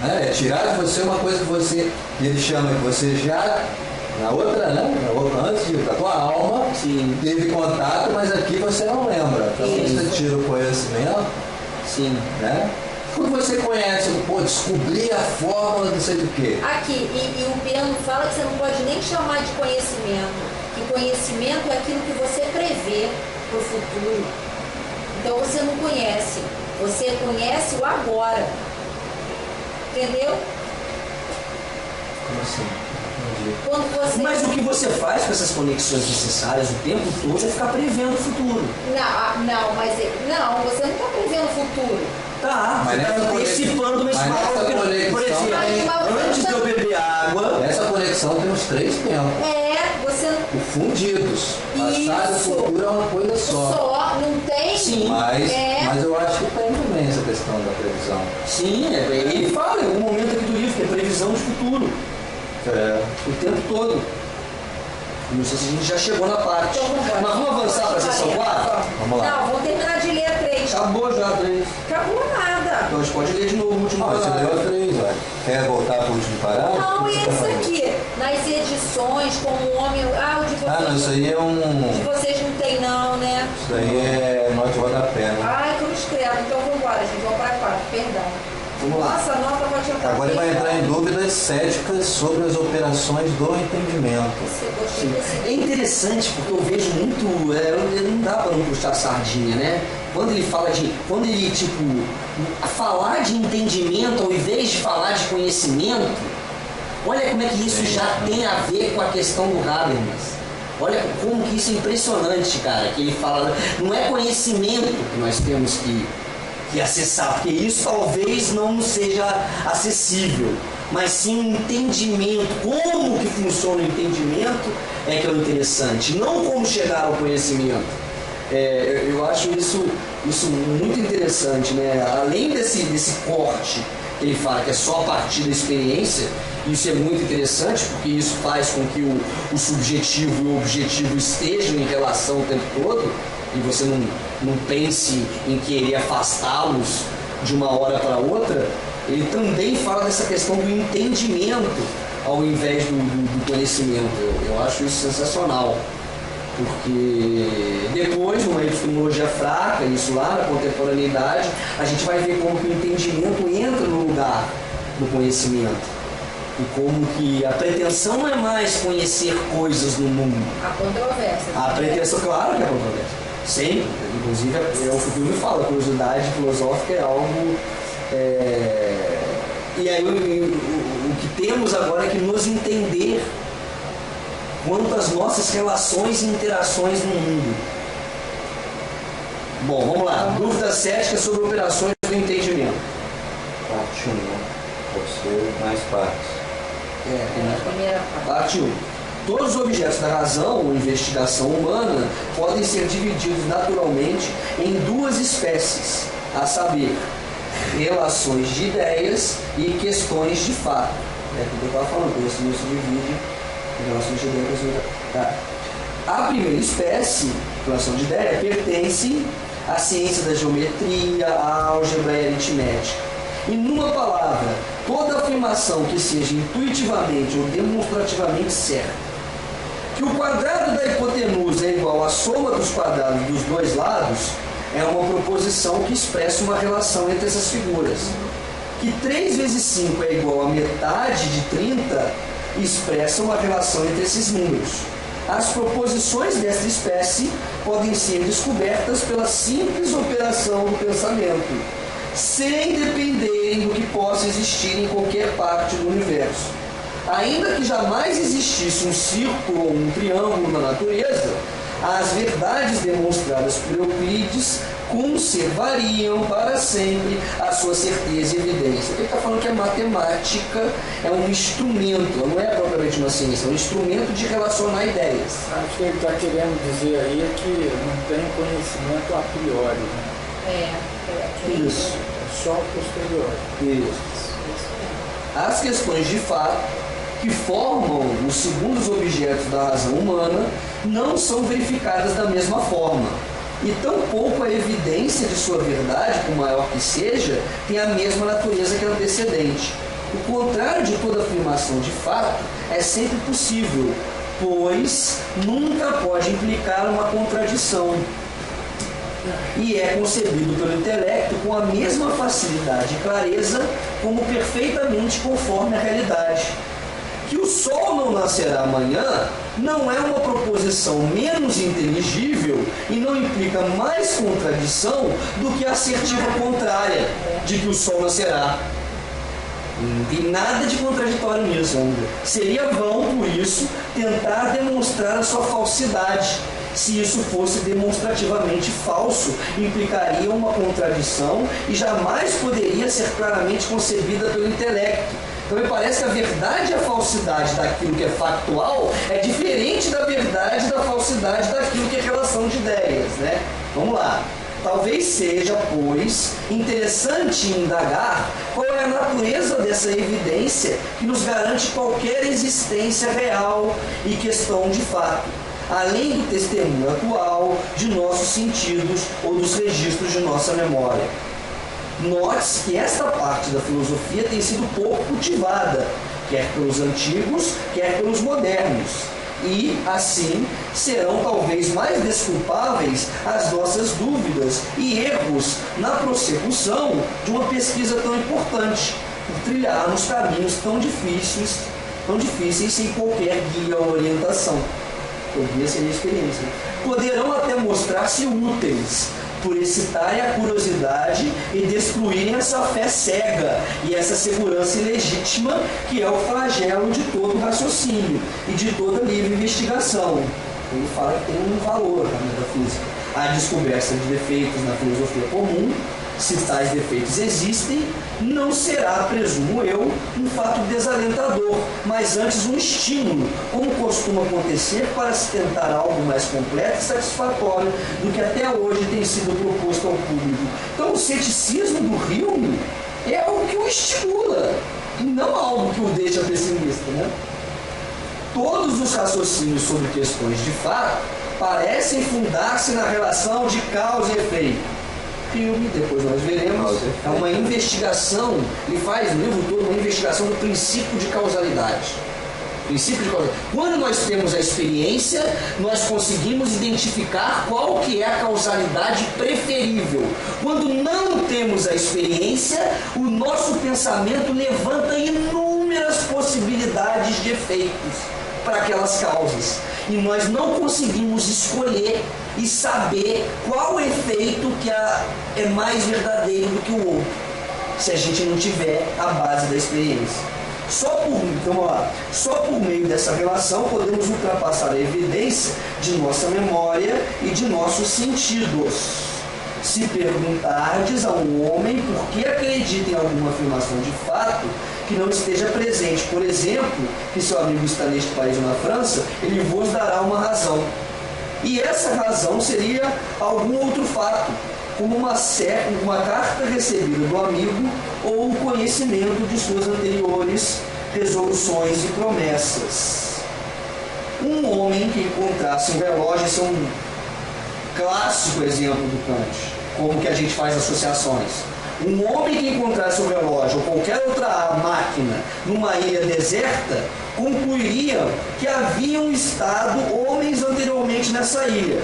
Né? É tirar de você uma coisa que ele chama que você já, antes da tua alma, Sim. teve contato, mas aqui você não lembra. Então Sim. você tira o conhecimento, Sim. né? Quando você conhece, descobrir a fórmula de sei do quê. Aqui, e o Piano fala que você não pode nem chamar de conhecimento, que conhecimento é aquilo que você prevê para o futuro. Então você não conhece, você conhece o agora. Entendeu? Como assim? Entendi. Quando você... Mas o que você faz com essas conexões necessárias o tempo todo é ficar prevendo o futuro. Não, você não está prevendo o futuro. Tá, Mas você nessa está antecipando uma conexão- Por conexão- exemplo, antes de eu beber água, Nessa conexão tem os três tempos. Você não... O fundidos. Passado e Isso. futuro é uma coisa Só, não tem... Sim. Mas eu acho que tem também essa questão da previsão. sim, ele fala em algum momento aqui do livro que é previsão de futuro. O tempo todo. Não sei se a gente já chegou na parte. Então, Mas vamos avançar para a sessão 4? Vamos lá. Não, vamos terminar de ler a 3. Acabou já, 3. Acabou nada. Então a gente pode ler de novo o último Você parágrafo. leu a 3, olha. Quer voltar para o último parágrafo? Não, O que e você tá esse fazendo? aqui, nas edições, como homem... o de vocês... Não, isso aí é De vocês não tem não, né? Isso aí é nota de rodapé, né? Ai, cruz credo. Então vamos embora, gente. Vamos para 4, perdão. Vamos lá. Nossa, a nota vai te Agora ele vai entrar em dúvidas céticas sobre as operações do entendimento. É interessante porque eu vejo muito. Não dá para não puxar sardinha, né? Quando ele fala de. Quando ele, falar de entendimento ao invés de falar de conhecimento, olha como é que isso já tem a ver com a questão do Habermas. Olha como que isso é impressionante, cara. Que ele fala. Não é conhecimento que nós temos que acessar, porque isso talvez não seja acessível, mas sim entendimento, como que funciona o entendimento é que é o interessante, não como chegar ao conhecimento. Eu acho isso muito interessante, né? Além desse corte que ele fala que é só a partir da experiência, isso é muito interessante, porque isso faz com que o subjetivo e o objetivo estejam em relação o tempo todo, e você não pense em querer afastá-los de uma hora para outra. Ele também fala dessa questão do entendimento ao invés do conhecimento. Eu acho isso sensacional, porque depois, numa epistemologia fraca, isso lá na contemporaneidade, a gente vai ver como que o entendimento entra no lugar do conhecimento. E como que a pretensão não é mais conhecer coisas no mundo. A controvérsia. A pretensão, claro que é controvérsia. Sempre. Inclusive, é o que o filme fala, a curiosidade filosófica é algo... E aí o que temos agora é que nos entender quanto às nossas relações e interações no mundo. Bom, vamos lá. Dúvidas céticas sobre operações do entendimento. Parte 1, né? Pode ser mais partes. Primeira parte. Parte 1. Todos os objetos da razão ou investigação humana podem ser divididos naturalmente em duas espécies, a saber, relações de ideias e questões de fato. É o que eu estava falando, isso se divide em relações de ideias e questões de fato. A primeira espécie, relação de ideia, pertence à ciência da geometria, à álgebra e aritmética. E numa palavra, toda afirmação que seja intuitivamente ou demonstrativamente certa, que o quadrado da hipotenusa é igual à soma dos quadrados dos dois lados, é uma proposição que expressa uma relação entre essas figuras. Que 3 vezes 5 é igual a metade de 30, expressa uma relação entre esses números. As proposições desta espécie podem ser descobertas pela simples operação do pensamento, sem dependerem do que possa existir em qualquer parte do universo. Ainda que jamais existisse um círculo ou um triângulo na natureza, as verdades demonstradas por Euclides conservariam para sempre a sua certeza e evidência. Ele está falando que a matemática é um instrumento, não é propriamente uma ciência, é um instrumento de relacionar ideias. Acho que ele está querendo dizer aí é que não tem conhecimento a priori, né? Isso. É só posterior. Isso. As questões de fato que formam os segundos objetos da razão humana não são verificadas da mesma forma. E tampouco a evidência de sua verdade, por maior que seja, tem a mesma natureza que a antecedente. O contrário de toda afirmação de fato é sempre possível, pois nunca pode implicar uma contradição. E é concebido pelo intelecto com a mesma facilidade e clareza como perfeitamente conforme a realidade. Que o sol não nascerá amanhã não é uma proposição menos inteligível e não implica mais contradição do que a assertiva contrária de que o sol nascerá. Não tem nada de contraditório nisso ainda. Seria vão, por isso, tentar demonstrar a sua falsidade. Se isso fosse demonstrativamente falso, implicaria uma contradição e jamais poderia ser claramente concebida pelo intelecto. Então me parece que a verdade e a falsidade daquilo que é factual é diferente da verdade e da falsidade daquilo que é relação de ideias, né? Vamos lá. Talvez seja, pois, interessante indagar qual é a natureza dessa evidência que nos garante qualquer existência real e questão de fato, além do testemunho atual de nossos sentidos ou dos registros de nossa memória. Note-se que esta parte da filosofia tem sido pouco cultivada, quer pelos antigos, quer pelos modernos, e, assim, serão talvez mais desculpáveis as nossas dúvidas e erros na prossecução de uma pesquisa tão importante, por trilharmos caminhos tão difíceis sem qualquer guia ou orientação. O guia seria a experiência. Poderão até mostrar-se úteis, por excitarem a curiosidade e destruírem essa fé cega e essa segurança ilegítima que é o flagelo de todo raciocínio e de toda livre investigação. Ele fala que tem um valor na metafísica. A descoberta de defeitos na filosofia comum, se tais defeitos existem, não será, presumo eu, um fato desalentador, mas antes um estímulo, como costuma acontecer para se tentar algo mais completo e satisfatório do que até hoje tem sido proposto ao público. Então o ceticismo do Hume é algo que o estimula, e não algo que o deixa pessimista, né? Todos os raciocínios sobre questões de fato parecem fundar-se na relação de causa e efeito. Hume, depois nós veremos, é uma investigação, ele faz no livro todo uma investigação do princípio de causalidade. Quando nós temos a experiência, nós conseguimos identificar qual que é a causalidade preferível. Quando não temos a experiência, o nosso pensamento levanta inúmeras possibilidades de efeitos para aquelas causas. E nós não conseguimos escolher e saber qual efeito que é mais verdadeiro do que o outro, se a gente não tiver a base da experiência. Só por meio dessa relação podemos ultrapassar a evidência de nossa memória e de nossos sentidos. Se perguntardes a um homem por que acredita em alguma afirmação de fato que não esteja presente, por exemplo, que seu amigo está neste país ou na França, ele vos dará uma razão. E essa razão seria algum outro fato, como uma carta recebida do amigo ou o conhecimento de suas anteriores resoluções e promessas. Um homem que encontrasse um relógio, esse é um clássico exemplo do Kant, como que a gente faz associações. Um homem que encontrasse um relógio ou qualquer outra máquina numa ilha deserta, concluiria que haviam estado homens anteriormente nessa ilha.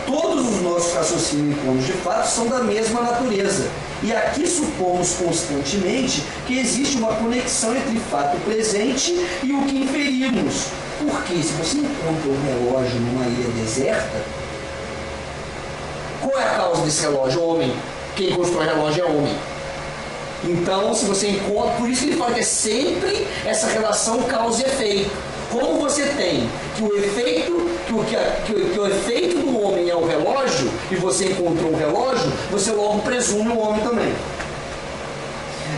Todos os nossos raciocínios e planos de fato são da mesma natureza. E aqui supomos constantemente que existe uma conexão entre fato presente e o que inferimos. Porque se você encontra um relógio numa ilha deserta, qual é a causa desse relógio? Homem. Quem constrói relógio é homem. Então, se você encontra, por isso que ele fala que é sempre essa relação causa e efeito. Como você tem que o efeito, que o efeito do homem é o relógio, e você encontrou um relógio, você logo presume o homem também.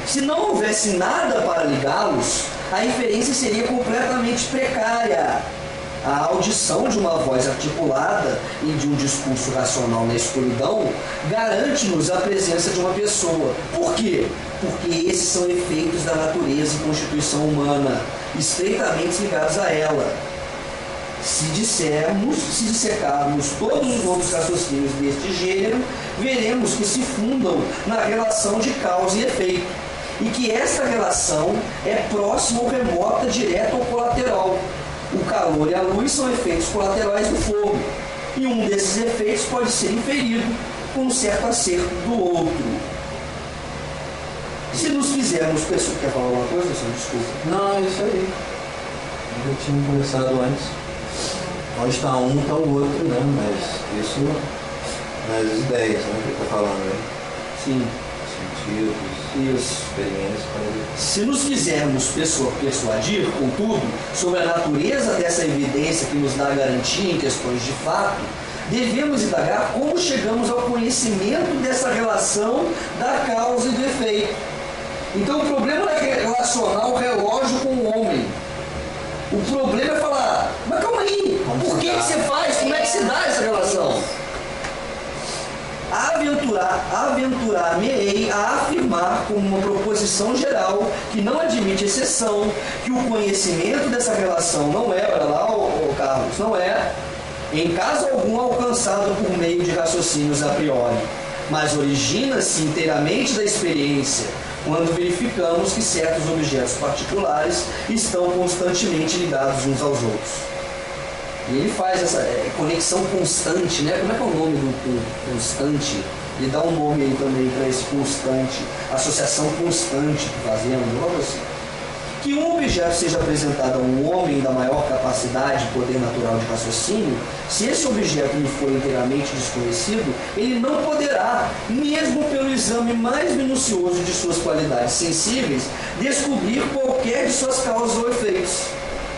Se não houvesse nada para ligá-los, a inferência seria completamente precária. A audição de uma voz articulada e de um discurso racional na escuridão garante-nos a presença de uma pessoa. Por quê? Porque esses são efeitos da natureza e constituição humana, estreitamente ligados a ela. Se dissecarmos todos os outros raciocínios deste gênero, veremos que se fundam na relação de causa e efeito, e que esta relação é próxima ou remota, direta ou colateral. O calor e a luz são efeitos colaterais do fogo, e um desses efeitos pode ser inferido com um certo acerto do outro. Se nos fizermos... Pessoa, quer falar alguma coisa? Desculpa. Não, é isso aí. Eu tinha conversado antes. Onde está um, está o outro, né? Mas isso nas ideias, né? Que ele está falando, né? Sim. Sentidos, isso. Experiência. Se nos quisermos persuadir, contudo, sobre a natureza dessa evidência que nos dá garantia em questões de fato, devemos indagar como chegamos ao conhecimento dessa relação da causa e do efeito. Então o problema não é relacionar o relógio com o homem. O problema é falar, mas calma aí, por que você faz? Como é que se dá essa relação? Aventurar-me-ei a afirmar como uma proposição geral que não admite exceção, que o conhecimento dessa relação não é, olha lá, Carlos, não é, em caso algum, alcançado por meio de raciocínios a priori, mas origina-se inteiramente da experiência, quando verificamos que certos objetos particulares estão constantemente ligados uns aos outros. E ele faz essa conexão constante, né? Como é que é o nome do constante? Ele dá um nome aí também para esse constante, associação constante que fazemos, algo assim. Que um objeto seja apresentado a um homem da maior capacidade e poder natural de raciocínio, se esse objeto lhe for inteiramente desconhecido, ele não poderá, mesmo pelo exame mais minucioso de suas qualidades sensíveis, descobrir qualquer de suas causas ou efeitos.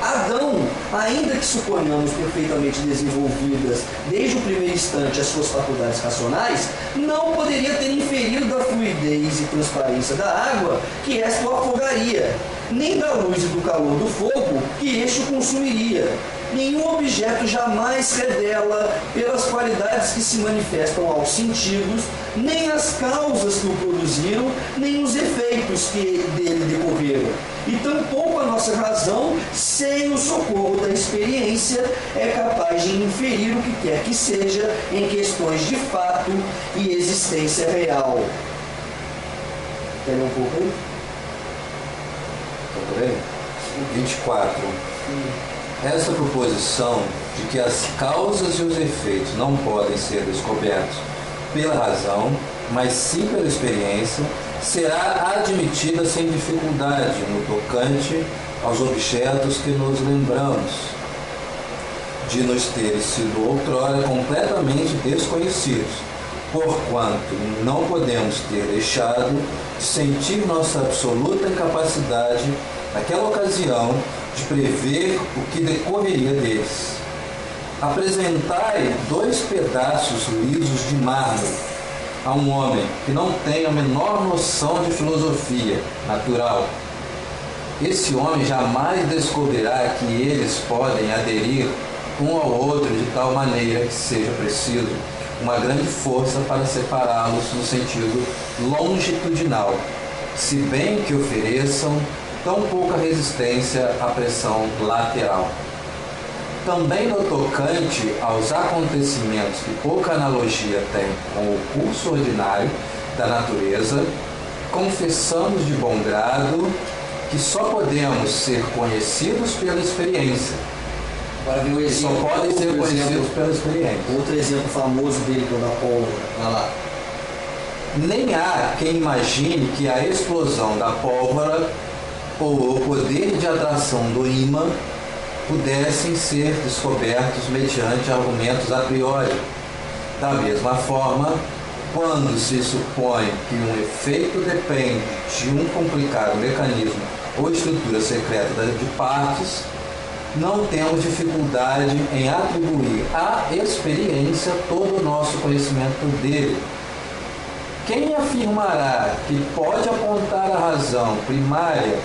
Adão, ainda que suponhamos perfeitamente desenvolvidas desde o primeiro instante as suas faculdades racionais, não poderia ter inferido da fluidez e transparência da água que esta o afogaria, nem da luz e do calor do fogo que este o consumiria. Nenhum objeto jamais revela, pelas qualidades que se manifestam aos sentidos, nem as causas que o produziram, nem os efeitos que dele decorreram. E tampouco a nossa razão, sem o socorro da experiência, é capaz de inferir o que quer que seja em questões de fato e existência real. Quer ler um pouco aí? Tá bem? 24. Essa proposição de que as causas e os efeitos não podem ser descobertos pela razão, mas sim pela experiência, será admitida sem dificuldade no tocante aos objetos que nos lembramos de nos terem sido outrora completamente desconhecidos, porquanto não podemos ter deixado de sentir nossa absoluta incapacidade naquela ocasião de prever o que decorreria deles. Apresentai 2 pedaços lisos de mármore a um homem que não tem a menor noção de filosofia natural. Esse homem jamais descobrirá que eles podem aderir um ao outro de tal maneira que seja preciso uma grande força para separá-los no sentido longitudinal, se bem que ofereçam tão pouca resistência à pressão lateral. Também no tocante aos acontecimentos que pouca analogia tem com o curso ordinário da natureza, confessamos de bom grado que só podemos ser conhecidos pela experiência. Agora vem o exemplo. Só podem ser conhecidos pela experiência. Outro exemplo famoso dele, que é o da pólvora. Vai lá. Nem há quem imagine que a explosão da pólvora ou o poder de atração do ímã pudessem ser descobertos mediante argumentos a priori. Da mesma forma, quando se supõe que um efeito depende de um complicado mecanismo ou estrutura secreta de partes, não temos dificuldade em atribuir à experiência todo o nosso conhecimento dele. Quem afirmará que pode apontar a razão primária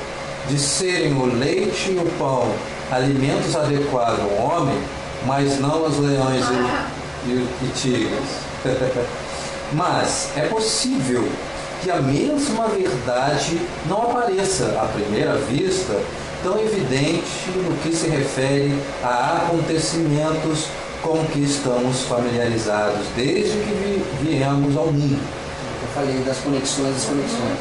de serem o leite e o pão alimentos adequados ao homem, mas não aos leões e tigres? Mas é possível que a mesma verdade não apareça à primeira vista tão evidente no que se refere a acontecimentos com que estamos familiarizados desde que viemos ao mundo. Eu falei das conexões e desconexões.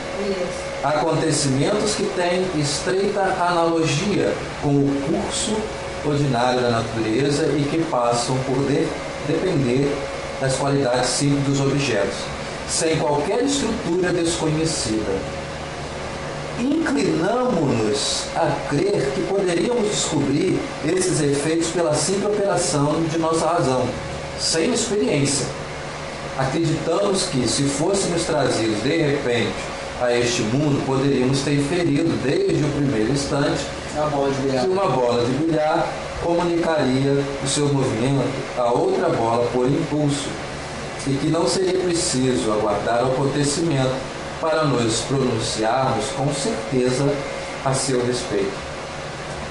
Acontecimentos que têm estreita analogia com o curso ordinário da natureza e que passam por depender das qualidades simples dos objetos, sem qualquer estrutura desconhecida. Inclinamo-nos a crer que poderíamos descobrir esses efeitos pela simples operação de nossa razão, sem experiência. Acreditamos que, se fôssemos trazidos de repente a este mundo, poderíamos ter inferido desde o primeiro instante que uma bola de bilhar comunicaria o seu movimento a outra bola por impulso e que não seria preciso aguardar o acontecimento para nos pronunciarmos com certeza a seu respeito.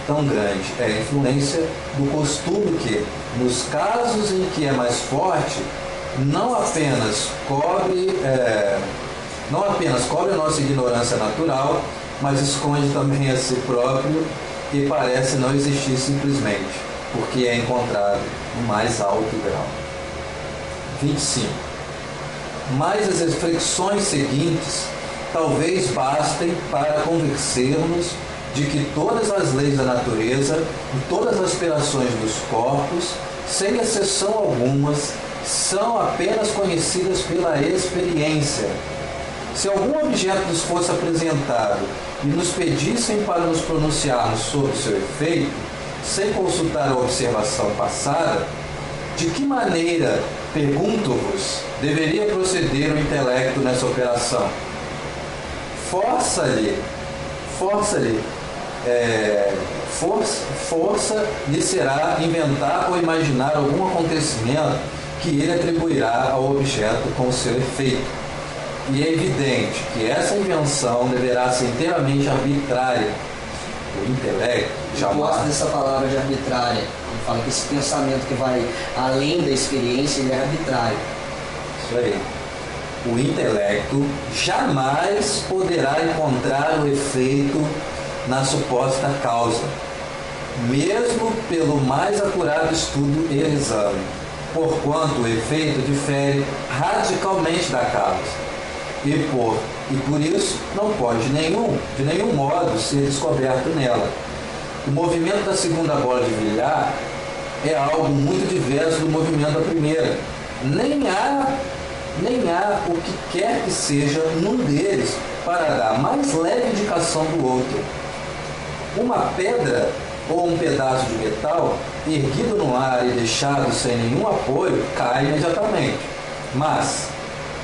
Tão grande é a influência do costume que, nos casos em que é mais forte, não apenas cobre a nossa ignorância natural, mas esconde também a si próprio e parece não existir simplesmente, porque é encontrado no mais alto grau. 25. Mas as reflexões seguintes talvez bastem para convencer-nos de que todas as leis da natureza e todas as operações dos corpos, sem exceção algumas, são apenas conhecidas pela experiência. Se algum objeto nos fosse apresentado e nos pedissem para nos pronunciarmos sobre seu efeito, sem consultar a observação passada, de que maneira, pergunto-vos, deveria proceder o intelecto nessa operação? Força-lhe será inventar ou imaginar algum acontecimento que ele atribuirá ao objeto com seu efeito. E é evidente que essa invenção deverá ser inteiramente arbitrária. O intelecto jamais... Eu gosto dessa palavra de arbitrária. Ele fala que esse pensamento que vai além da experiência, ele é arbitrário. Isso aí. O intelecto jamais poderá encontrar o efeito na suposta causa, mesmo pelo mais acurado estudo e exame, porquanto o efeito difere radicalmente da causa. E por isso não pode de nenhum modo ser descoberto nela. O movimento da segunda bola de bilhar é algo muito diverso do movimento da primeira. Nem há o que quer que seja num deles para dar mais leve indicação do outro. Uma pedra ou um pedaço de metal erguido no ar e deixado sem nenhum apoio cai imediatamente. Mas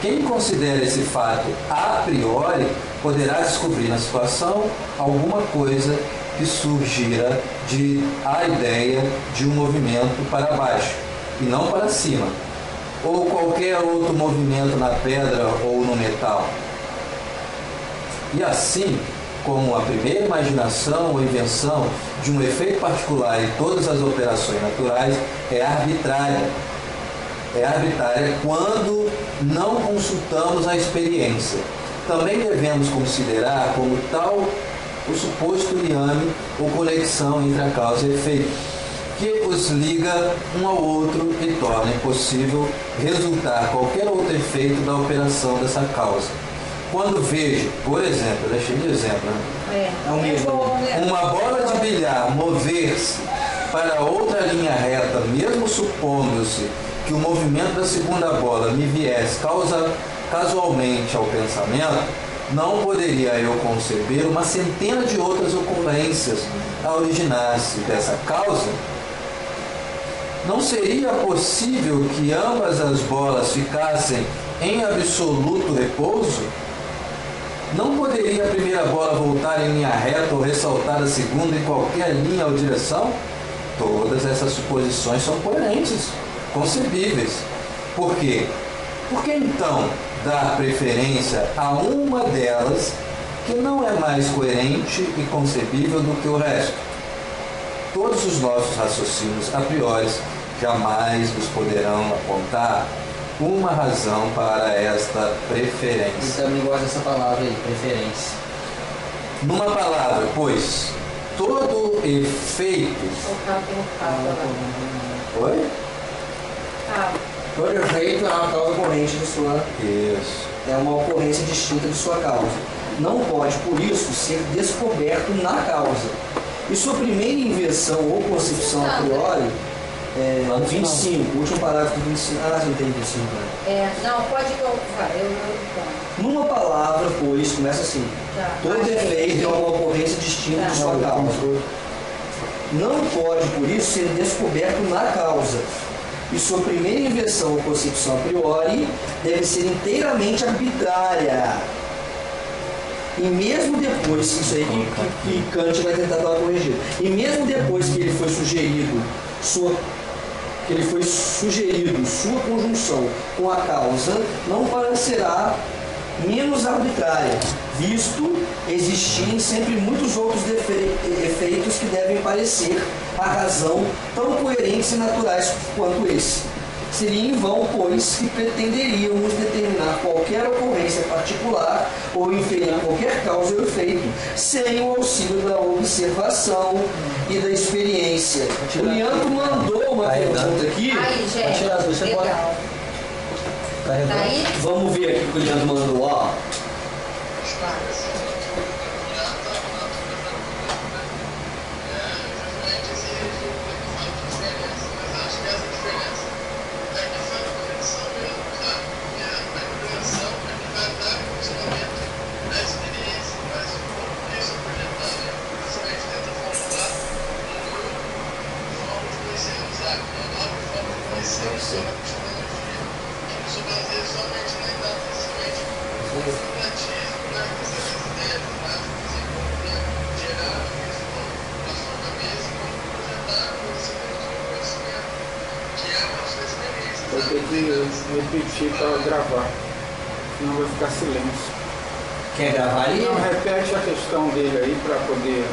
quem considera esse fato a priori poderá descobrir na situação alguma coisa que surgira a ideia de um movimento para baixo e não para cima, ou qualquer outro movimento na pedra ou no metal. E assim, como a primeira imaginação ou invenção de um efeito particular em todas as operações naturais é arbitrária, é arbitrária quando não consultamos a experiência. Também devemos considerar como tal o suposto liame ou conexão entre a causa e efeito, que os liga um ao outro e torna impossível resultar qualquer outro efeito da operação dessa causa. Quando vejo, por exemplo, deixei de exemplo, né? É o mesmo. Uma bola de bilhar mover-se para outra linha reta, mesmo supondo-se que o movimento da segunda bola me viesse casualmente ao pensamento, não poderia eu conceber uma centena de outras ocorrências a originar-se dessa causa? Não seria possível que ambas as bolas ficassem em absoluto repouso? Não poderia a primeira bola voltar em linha reta ou ressaltar a segunda em qualquer linha ou direção? Todas essas suposições são coerentes, concebíveis. Por quê? Por que então dar preferência a uma delas que não é mais coerente e concebível do que o resto? Todos os nossos raciocínios a priori jamais nos poderão apontar uma razão para esta preferência. Eu também gosto dessa palavra aí, preferência. Numa palavra, pois, todo efeito... Oi? Todo efeito é uma causa corrente de sua... Isso. É uma ocorrência distinta de sua causa. Não pode, por isso, ser descoberto na causa. E sua primeira invenção ou concepção a priori... 25, o último parágrafo do 25. Ah, você não tem 25, né? Não, pode que eu Numa palavra, pois, começa assim. Todo efeito é uma ocorrência distinta de sua causa. Não pode, por isso, ser descoberto na causa. E sua primeira invenção ou concepção a priori deve ser inteiramente arbitrária. E mesmo depois, isso aí que Kant vai tentar dar uma corrigida, e mesmo depois que ele foi sugerido sua conjunção com a causa, não parecerá menos arbitrária, visto existirem sempre muitos outros efeitos que devem parecer a razão tão coerentes e naturais quanto esse. Seria em vão, pois, que pretenderíamos determinar qualquer ocorrência particular ou inferir qualquer causa ou efeito, sem o auxílio da observação e da experiência. O Leandro mandou uma pergunta aqui. Aí, gente, legal. Daí? Vamos ver aqui o que o Leandro mandou, ó. Vou ter que repetir para gravar, senão vai ficar silêncio. Quer gravar ali? Não, repete a questão dele aí para poder...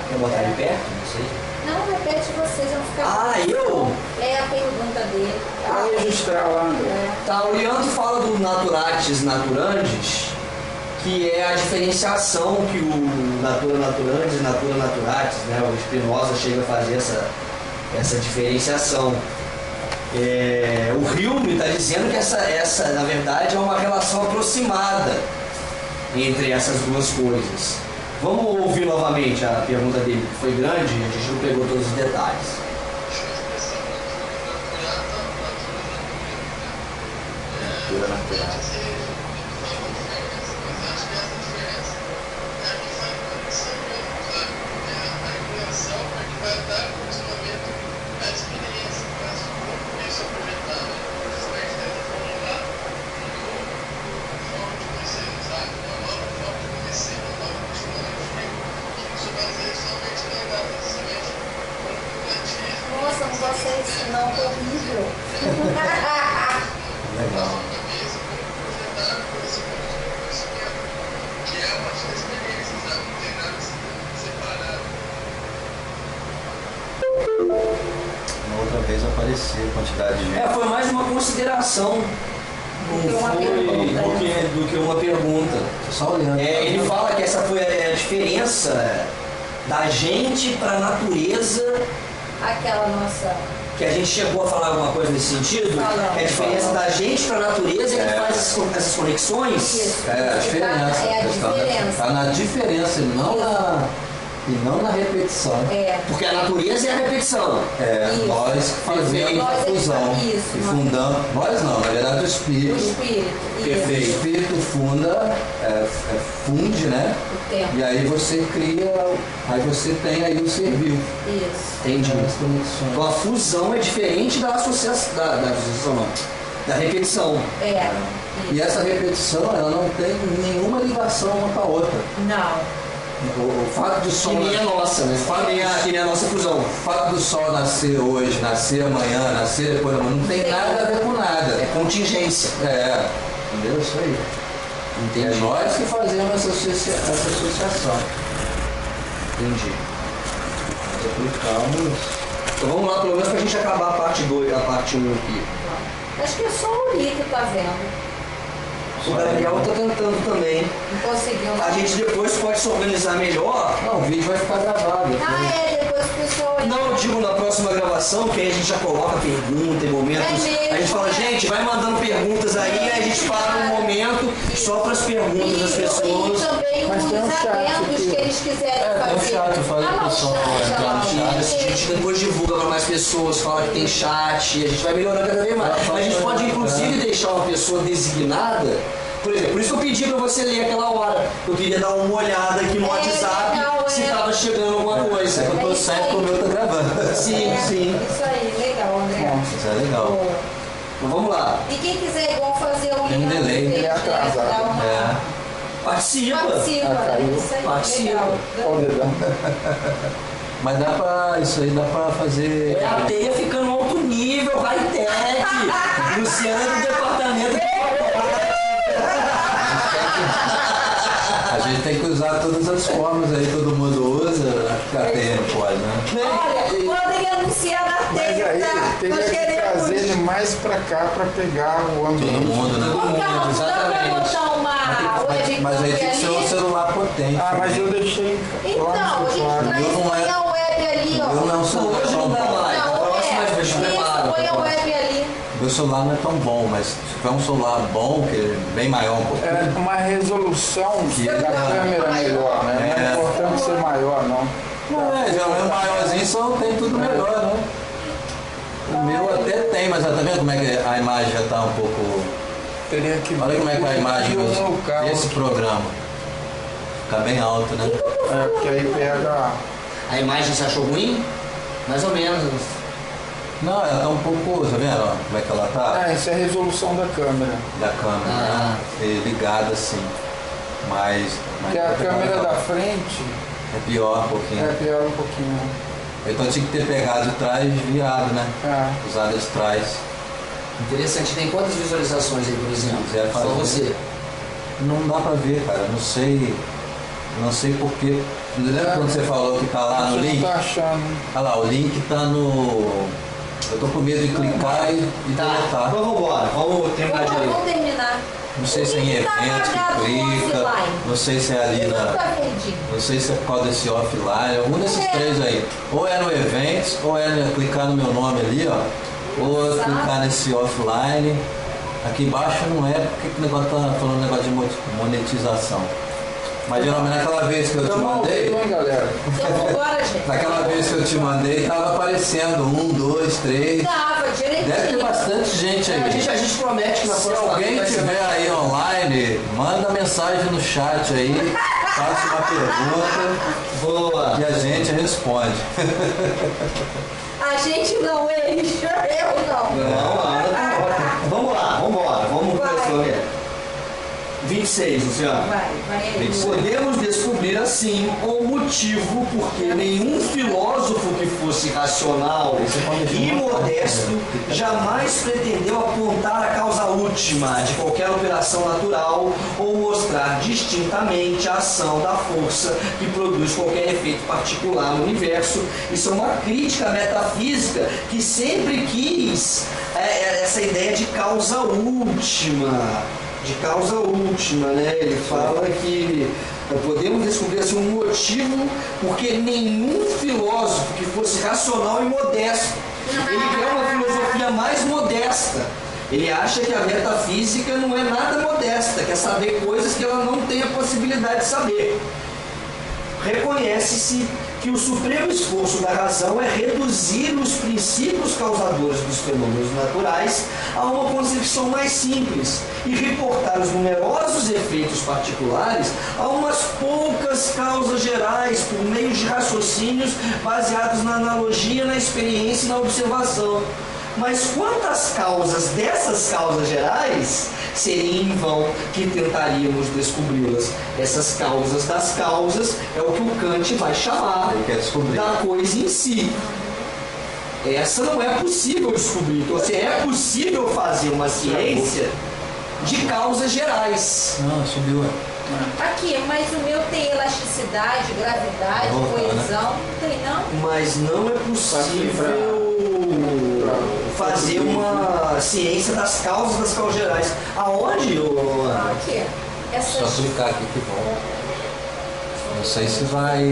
Quer botar ele perto? Não sei. Não, repete vocês, vão ficar... Ah, eu? É a pergunta dele. Para registrar lá, André. Tá, o Leandro fala do naturatis naturandis, que é a diferenciação que o natura naturandis e natura naturatis, né? O Spinoza chega a fazer essa diferenciação. O Hume está dizendo que essa, na verdade, é uma relação aproximada entre essas duas coisas. Vamos ouvir novamente a pergunta dele, que foi grande e a gente não pegou todos os detalhes. Natura natural. Nossa, não gosto disso não, tô horrível. Legal. Não, outra vez aparecer a quantidade de gente. Foi mais uma consideração do que uma pergunta. Só olhando. Ele fala que essa foi a diferença da gente para a natureza. Aquela nossa... Que a gente chegou a falar alguma coisa nesse sentido? Falamos. É a diferença da gente para a natureza que faz essas conexões? Isso. A diferença. É a diferença. Está na diferença e não na repetição. Porque a natureza é a repetição. Isso. Nós fazemos a fusão. Isso, E fundamos. Nós não, na verdade o O Espírito. espírito. O Espírito funde, né? O tempo. E aí você cria, aí você tem aí o servil. Isso. Entendi. As conexões. Então a fusão é diferente da associação, da repetição. E essa repetição, ela não tem nenhuma ligação uma com a outra. Não. O fato do sol... Que nem a nossa, né? Que nem a nossa fusão. O fato do sol nascer hoje, nascer amanhã, nascer depois da manhã, não tem nada a ver com nada. É contingência. Entendeu? Isso aí. Entendi. É nós que fazemos essa associação. Entendi. Nós aplicamos... Então vamos lá, pelo menos pra gente acabar a parte 2, a parte 1 aqui. Acho que é só o Uri que tá vendo. O Gabriel tá tentando também. Não conseguiu. A gente depois pode se organizar melhor. Não, o vídeo vai ficar gravado. Depois o pessoal... Não, eu digo na próxima gravação, que aí a gente já coloca pergunta em momentos. mesmo, A gente fala, gente, vai mandando perguntas aí, aí a gente para um momento só para as perguntas das pessoas. E também Mas tem um os chat adendos aqui. que eles quiserem fazer. Tem um chat, eu falei pro pessoal entrar no chat. A gente depois divulga para mais pessoas, fala que tem chat, e a gente vai melhorando cada vez mais. A gente pode inclusive deixar uma pessoa designada. Por exemplo, por isso que eu pedi para você ler aquela hora. Eu queria dar uma olhada aqui no WhatsApp legal, se estava chegando alguma coisa. Eu tô certo que o meu tá gravando. Sim, sim. Isso aí, legal, André. Isso é legal. Boa. Então vamos lá. E quem quiser igual fazer o Tem um link delay. deles, Ele é atrasado. dar uma... Participa. Participa, caiu. isso aí, Participa. legal. Olha o dedão. Mas dá pra... Isso aí dá pra fazer... É a teia ficando alto nível, high-tech. Luciano do departamento de A gente tem que usar todas as formas aí, todo mundo usa, a teia não pode, né? Olha, podem anunciar na Mas teia, aí tá? teria Nós que trazer ele queremos... mais pra cá pra pegar o ambiente. Todo mundo, né? Ô, Carlos, dá pra botar uma webcam Mas aí tem que ser um ali? celular potente. Ah, mas eu também. deixei Então, lá a no gente escritório. traz, Eu não põe é- a web ali, ó. Eu não é um celular hoje tão não dá bom. mais. Não, Próxima a gente isso, prepara. põe a web ali. Meu celular não é tão bom, mas se tiver um celular bom, que é bem maior um pouquinho, É uma resolução da câmera melhor, né? Não é importante ser maior, não. geralmente o maiorzinho tem tudo melhor, né? O meu até tem, mas tá vendo como é que a imagem já tá um pouco... Teria que Olha como é que a imagem um local. desse programa fica bem alto, né? É, porque aí pega. A imagem você achou ruim? Mais ou menos. Não, ela tá um pouco, tá vendo ó, como é que ela tá? Isso é a resolução da câmera. Da câmera, né? Ligada assim. Mas Porque a câmera da frente é pior um pouquinho. é pior um pouquinho. Então tinha que ter pegado de trás e desviado, né? É. Usado de trás. Interessante. Tem quantas visualizações aí, por exemplo? quiser Só fazer. você. Não dá pra ver, cara. Não sei porquê. Lembra quando você falou que tá lá no Você link? não tá achando. Olha lá, o link tá no... Eu tô com medo de clicar e deletar. Então vamos embora. Vamos terminar de ler. Vamos terminar. Não sei se é em O link tá eventos apagado que no clica. offline. Não sei se é ali Não na... tá verdinho. Não sei se é por causa desse offline, algum desses três aí. Ou é no Events, ou é clicar no meu nome ali, ó. Ou é clicar nesse offline. Aqui embaixo não é, porque o negócio tá falando negócio de monetização. Mas geralmente naquela vez que eu te Tamo ao mandei, vivo, hein, galera? Então vambora, gente. naquela vez que eu te mandei, tava aparecendo 1, 2, 3. Tava direitinho. Deve ter bastante gente A aí. gente promete que na Se próxima alguém vez vai ser estiver aí online, manda mensagem no chat aí, faça uma pergunta boa. e a gente responde. A gente não, eles. Eu não. Vamos lá, vamos embora. Vamos Vai. começar aqui. 26, Luciano. Vai aí. Podemos descobrir assim o motivo porque nenhum filósofo que fosse racional e modesto jamais pretendeu apontar a causa última de qualquer operação natural ou mostrar distintamente a ação da força que produz qualquer efeito particular no universo. Isso é uma crítica metafísica que sempre quis essa ideia de causa última. Né? Ele fala que podemos descobrir assim, um motivo porque nenhum filósofo que fosse racional e modesto, ele quer uma filosofia mais modesta. Ele acha que a metafísica não é nada modesta, quer saber coisas que ela não tem a possibilidade de saber. Reconhece-se que o supremo esforço da razão é reduzir os princípios causadores dos fenômenos naturais a uma concepção mais simples e reportar os numerosos efeitos particulares a umas poucas causas gerais por meio de raciocínios baseados na analogia, na experiência e na observação. Mas quantas causas dessas causas gerais seria em vão que tentaríamos descobri-las? Essas causas das causas é o que o Kant vai chamar da coisa em si. Essa não é possível descobrir. Então, é possível fazer uma ciência de causas gerais. Não, subiu. Aqui, mas o meu tem elasticidade, gravidade, coesão, não tem não? Mas não é possível fazer uma ciência das causas gerais. Aonde? Aqui. Só clicar aqui que bom. Não sei se vai...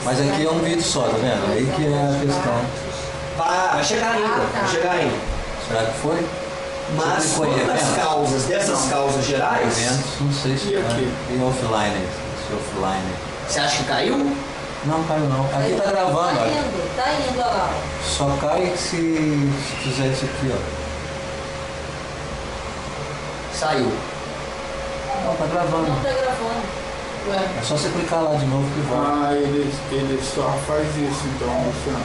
Mas aqui é um vídeo só, tá vendo? Aí que é a questão. Vai chegar ainda, vai chegar ainda. Será que foi? Mas quantas causas dessas causas gerais? Eventos, não sei se tem offline. Você acha que caiu? Não caiu não. Aqui tá gravando, olha. Tá indo, olha lá. Só cai se fizer isso aqui, ó. Saiu. Não, tá gravando. Não tá gravando. Ué. É só você clicar lá de novo que volta. Ele só faz isso então, Luciano.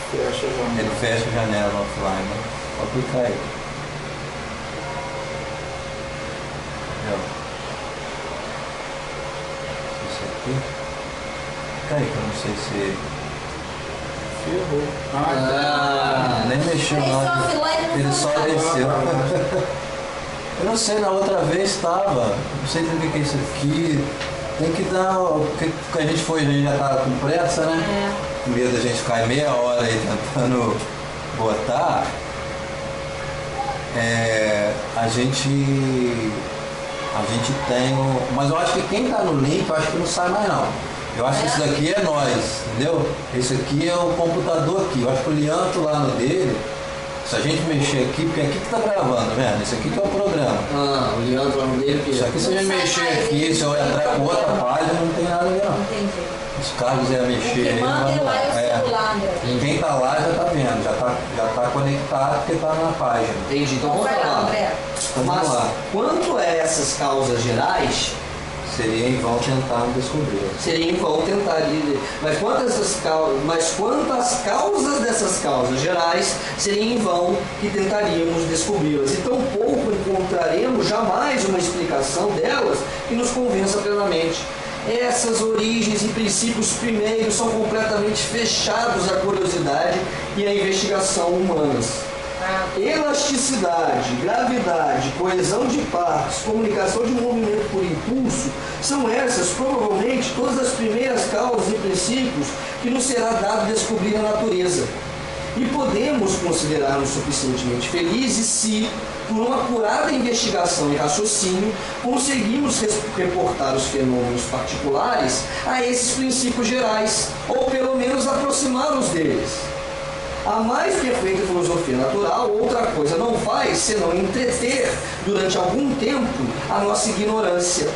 Fecha a janela. Ele fecha a janela offline, né? Pode clicar aí. Isso aqui. Clica aí que eu não sei se... Ferrou. Nem mexeu não. Ele só desceu. Eu não sei, na outra vez estava. Não sei o que é isso aqui. Tem que dar. Porque a gente já estava com pressa, né? Com medo da gente ficar meia hora aí tentando botar. A gente tem. Mas eu acho que quem está no link, eu acho que não sai mais não. Eu acho que isso daqui é nós, entendeu? Esse aqui é o computador aqui. Eu acho que o Lianto lá no dele, se a gente mexer aqui, porque aqui que tá gravando, vendo? Esse aqui que é o programa. O Lianto lá no dele que... Isso aqui se a gente mexer aqui, se eu entrar com outra página, não tem nada ali não. Entendi. Os cargos iam mexer aí. Quem tá lá já tá vendo, já tá conectado porque tá na página. Entendi, então vamos lá. Mas quanto a essas causas gerais, seria em vão tentar descobrir. Seria em vão tentar. Mas quantas causas dessas causas gerais seria em vão que tentaríamos descobri-las? E tão pouco encontraremos jamais uma explicação delas que nos convença plenamente. Essas origens e princípios primeiros são completamente fechados à curiosidade e à investigação humanas. Elasticidade, gravidade, coesão de partes, comunicação de movimento por impulso, são essas provavelmente todas as primeiras causas e princípios que nos será dado descobrir na natureza. E podemos considerar-nos suficientemente felizes se, por uma acurada investigação e raciocínio, conseguimos reportar os fenômenos particulares a esses princípios gerais, ou pelo menos aproximá-los deles. A mais perfeita filosofia natural outra coisa não faz senão entreter durante algum tempo a nossa ignorância,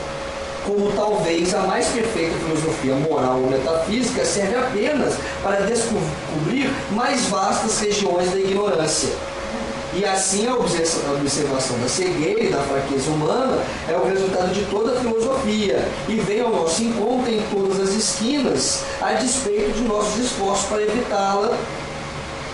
como talvez a mais perfeita filosofia moral ou metafísica serve apenas para descobrir mais vastas regiões da ignorância. E assim a observação da cegueira e da fraqueza humana é o resultado de toda a filosofia e vem ao nosso encontro em todas as esquinas, a despeito de nossos esforços para evitá-la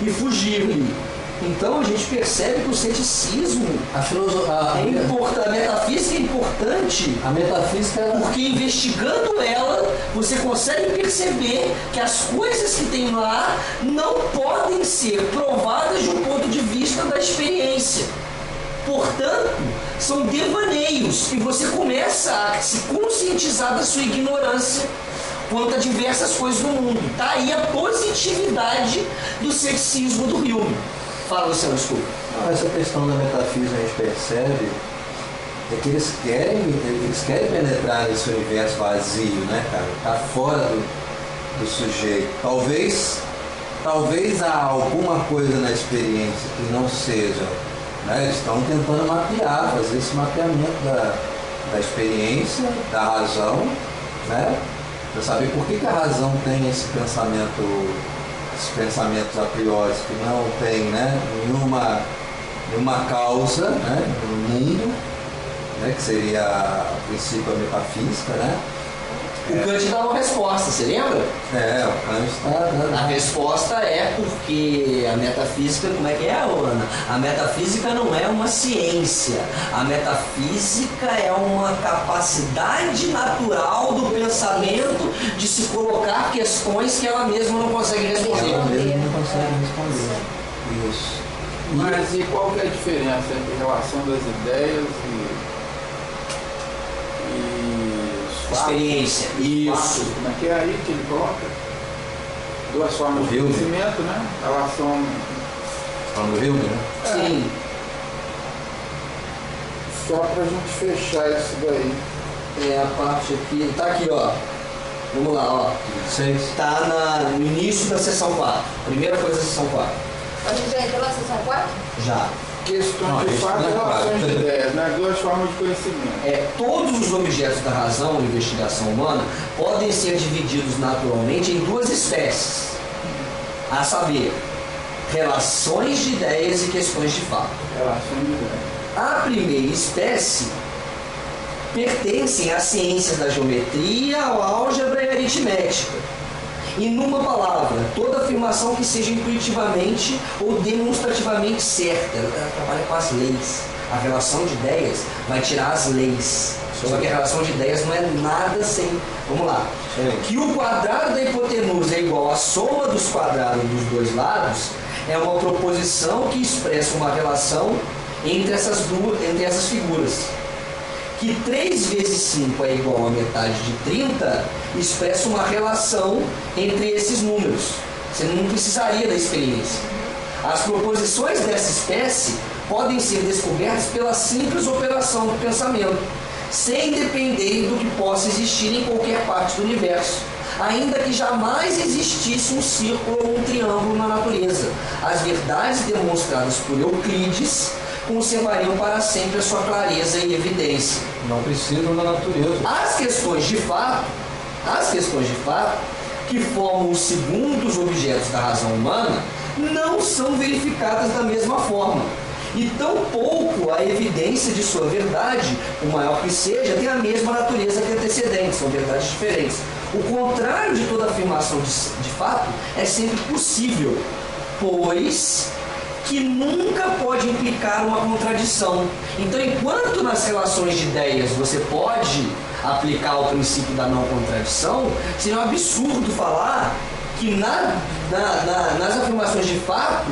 e fugir-lhe. Então a gente percebe que o ceticismo, a a metafísica é importante, A metafísica porque investigando ela, você consegue perceber que as coisas que tem lá não podem ser provadas de um ponto de vista da experiência. Portanto, são devaneios e você começa a se conscientizar da sua ignorância quanto a diversas coisas do mundo. Tá aí a positividade do ceticismo do Hume. Fala, Luciano, desculpa. Essa questão da metafísica a gente percebe é que eles querem penetrar nesse universo vazio, né, cara? Tá fora do sujeito. Talvez há alguma coisa na experiência que não seja, né? Eles estão tentando mapear, fazer esse mapeamento da experiência, da razão, né? Para saber por que a razão tem esses pensamentos a priori que não tem, né, nenhuma causa, né, no mundo, né, que seria a princípio a metafísica, né? O Kant dá uma resposta, você lembra? O Kant está dando. A resposta é porque a metafísica, como é que é, Ana? A metafísica não é uma ciência. A metafísica é uma capacidade natural do pensamento de se colocar questões que ela mesma não consegue responder. Ela mesma não consegue responder. Isso. Mas e qual que é a diferença entre a relação das ideias e experiência? Isso. Como é que é aí que ele coloca? Duas formas de conhecimento, né? Relação. Falando do Hume, né? Sim. Só pra gente fechar isso daí. É a parte aqui. Tá aqui, ó. Vamos lá, ó. 6. Tá no início da sessão 4. Primeira coisa da sessão 4. A gente já entrou na sessão 4? Já. Questões de fato e relações de ideias, né? Duas formas de conhecimento. Todos os objetos da razão e investigação humana podem ser divididos naturalmente em duas espécies, a saber, relações de ideias e questões de fato. Relações de ideias. A primeira espécie pertencem às ciências da geometria, à álgebra e à aritmética. E numa palavra, toda afirmação que seja intuitivamente ou demonstrativamente certa, ela trabalha com as leis. A relação de ideias vai tirar as leis. Só que a relação de ideias não é nada sem... Vamos lá. Que o quadrado da hipotenusa é igual à soma dos quadrados dos dois lados é uma proposição que expressa uma relação entre essas figuras. Que 3 vezes 5 é igual a metade de 30 expressa uma relação entre esses números. Você não precisaria da experiência. As proposições dessa espécie podem ser descobertas pela simples operação do pensamento, sem depender do que possa existir em qualquer parte do universo, ainda que jamais existisse um círculo ou um triângulo na natureza. As verdades demonstradas por Euclides conservariam para sempre a sua clareza e evidência. Não precisam da natureza. As questões de fato, que formam os segundos objetos da razão humana, não são verificadas da mesma forma. E tampouco a evidência de sua verdade, o maior que seja, tem a mesma natureza que a antecedente, são verdades diferentes. O contrário de toda afirmação de fato é sempre possível, pois que nunca pode implicar uma contradição. Então, enquanto nas relações de ideias você pode aplicar o princípio da não contradição, seria um absurdo falar que nas afirmações de fato,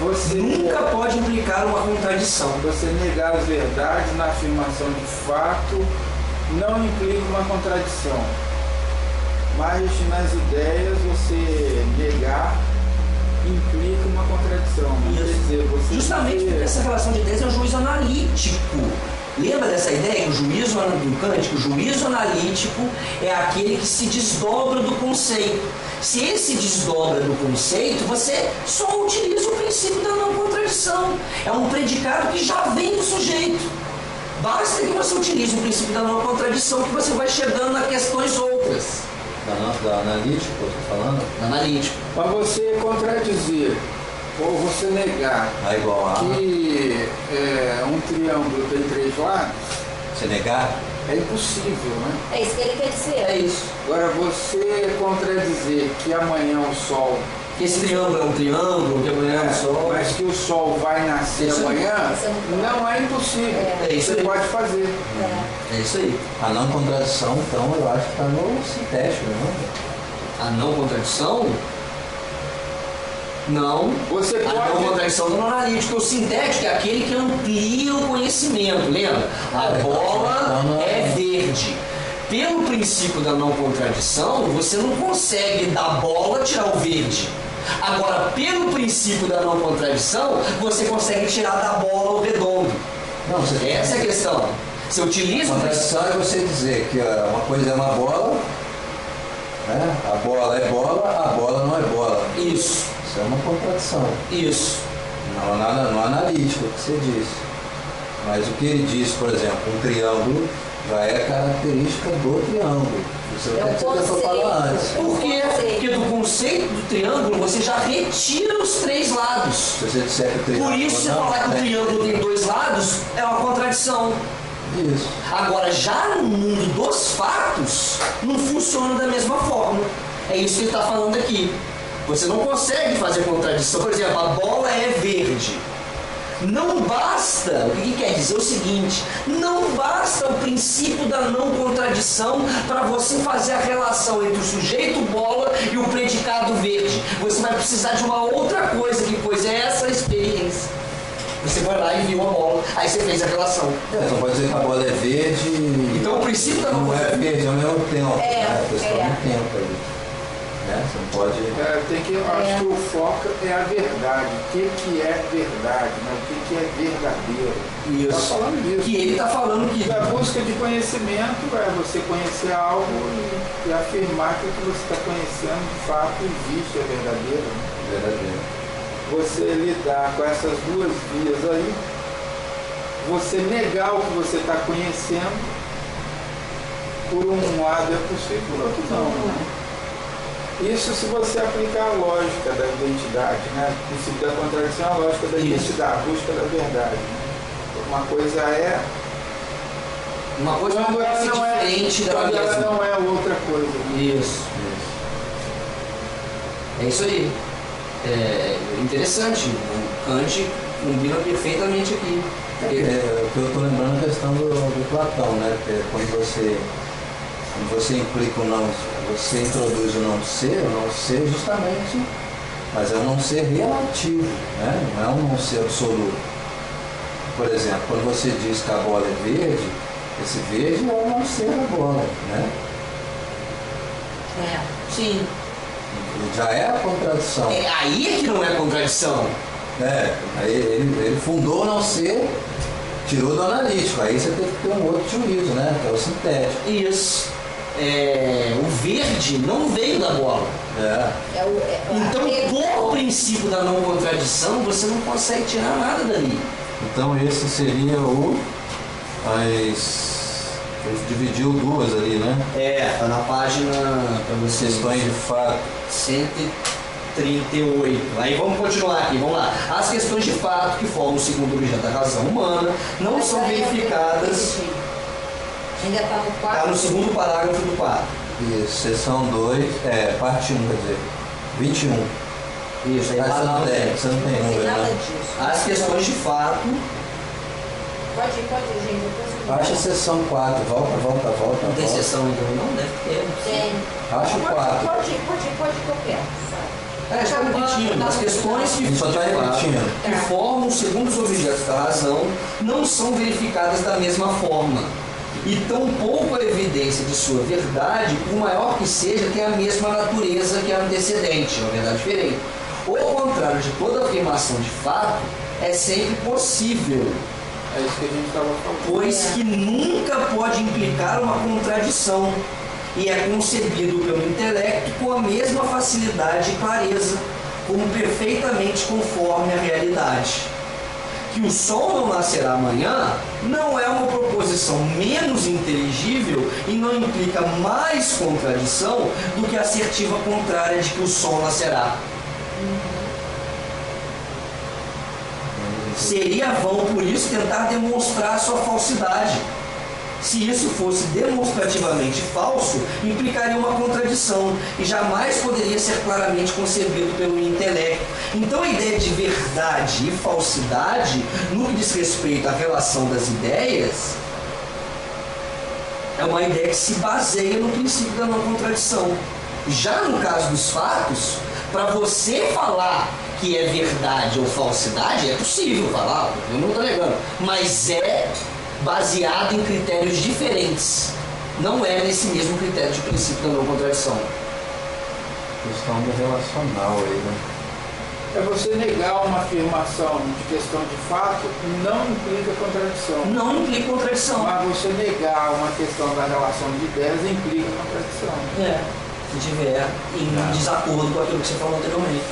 você nunca pode implicar uma contradição. Você negar as verdades na afirmação de fato não implica uma contradição. Mas nas ideias você negar implica uma contradição. Quer dizer, você justamente porque essa relação de ideias é um juízo analítico. Lembra dessa ideia que o juízo do Kant, que o juízo analítico é aquele que se desdobra do conceito. Se ele se desdobra do conceito, você só utiliza o princípio da não contradição. É um predicado que já vem do sujeito. Basta que você utilize o princípio da não contradição que você vai chegando a questões outras. Da analítico, estou falando? Da analítico. Para você contradizer ou você negar que um triângulo tem 3 lados, você negar? É impossível, né? É isso que ele quer dizer. É isso. Agora, você contradizer que amanhã o Sol Que esse triângulo é um triângulo, que amanhã é um sol. Mas que o sol vai nascer amanhã, não é impossível. É isso Você aí. pode fazer. É isso aí. A não contradição, então, eu acho que está no sintético, não? A não contradição? Não. Você A não pode. contradição do analítico. O sintético é aquele que amplia o conhecimento, lembra? A bola é verde. Pelo princípio da não contradição, você não consegue da bola tirar o verde. Agora, pelo princípio da não contradição, você consegue tirar da bola o redondo. Não, você Essa é a questão. Você utiliza o princípio. Contradição é você dizer que uma coisa é uma bola, né? A bola é bola, a bola não é bola. Isso, Isso é uma contradição. isso. Não analítico, o que você disse. Mas o que ele diz, por exemplo, um triângulo já é característica do triângulo. Isso É o é o que você tentou falar antes. Por quê? Porque do conceito do triângulo você já retira os três lados. Se você disser que o triângulo Por isso, você não, falar que o né? triângulo tem dois lados é uma contradição. Isso. Agora, já no mundo dos fatos, não funciona da mesma forma. É isso que ele está falando aqui. Você não consegue fazer contradição. Por exemplo, a bola é verde. Não basta, o que quer dizer é o seguinte, não basta o princípio da não contradição para você fazer a relação entre o sujeito bola e o predicado verde. Você vai precisar de uma outra coisa, que coisa é essa experiência. Você vai lá e viu a bola, aí você fez a relação. Você não pode dizer que a bola é verde. Então o princípio da não não é contradição... verde ao mesmo tempo. É, A questão é. do tempo ali. Né? Você não pode. Acho que o foco é a verdade. O que é verdade, né? O que é verdadeiro. Está falando disso. Que ele está falando que... A busca de conhecimento é você conhecer algo e afirmar que o que você está conhecendo de fato existe, é verdadeiro. Né? Verdadeiro. Você lidar com essas duas vias aí, você negar o que você está conhecendo, por um lado é possível, por outro não. Né? Isso se você aplicar a lógica da identidade, né? O princípio da contradição é a lógica da identidade, a busca da verdade. Né? Uma coisa é Uma coisa quando ela não é diferente da quando ela mesma. não é outra coisa. Né? Isso. É isso aí. É interessante. O Kant combina perfeitamente aqui. O que eu estou lembrando é a questão do Platão, né? Que quando você implica o não, você introduz o não ser justamente, mas é um não ser relativo, né? Não é um não ser absoluto. Por exemplo, quando você diz que a bola é verde, esse verde é o não ser da bola, né? Sim. Já é a contradição. É aí é que não é contradição. Aí ele fundou o não ser, tirou do analítico, aí você tem que ter um outro juízo, né? Que é o sintético. Isso. O verde não veio da bola. Então, por princípio da não contradição, você não consegue tirar nada dali. Então esse seria ele dividiu duas ali, né? Tá na página para vocês. Questões de fato. 138. Aí vamos continuar aqui, vamos lá. As questões de fato que formam o segundo objeto da razão humana não são verificadas. Ainda está no 4. Está no segundo parágrafo do 4. Isso, seção 2, parte 1, quer dizer, 21. Isso, aí Mas lá você não tem Não tem número, nada né? disso. as questões de fato. Pode ir, gente. Depois eu Baixa a seção 4, volta. Não tem sessão então? Não deve ter. Tem. Baixa o 4. Pode ir que eu quero. Está repetindo. As questões A gente só está repetindo. que formam os segundos objetos da razão não são verificadas da mesma forma. E tão pouco a evidência de sua verdade, por maior que seja, tem a mesma natureza que a antecedente, uma verdade diferente. Ao contrário de toda afirmação de fato, é sempre possível, É isso que a gente estava falando. pois que nunca pode implicar uma contradição, e é concebido pelo intelecto com a mesma facilidade e clareza, como perfeitamente conforme a realidade. Que o sol não nascerá amanhã não é uma proposição menos inteligível e não implica mais contradição do que a assertiva contrária de que o sol nascerá. Seria vão, por isso, tentar demonstrar a sua falsidade. Se isso fosse demonstrativamente falso, implicaria uma contradição e jamais poderia ser claramente concebido pelo intelecto. Então a ideia de verdade e falsidade, no que diz respeito à relação das ideias, é uma ideia que se baseia no princípio da não contradição. Já no caso dos fatos, para você falar que é verdade ou falsidade, é possível falar, eu não estou negando, mas é baseado em critérios diferentes. Não é nesse mesmo critério de princípio da não contradição. Questão do relacional aí, né? É você negar uma afirmação de questão de fato, não implica contradição. Não implica contradição. Mas você negar uma questão da relação de ideias implica contradição. É, se tiver em desacordo com aquilo que você falou anteriormente.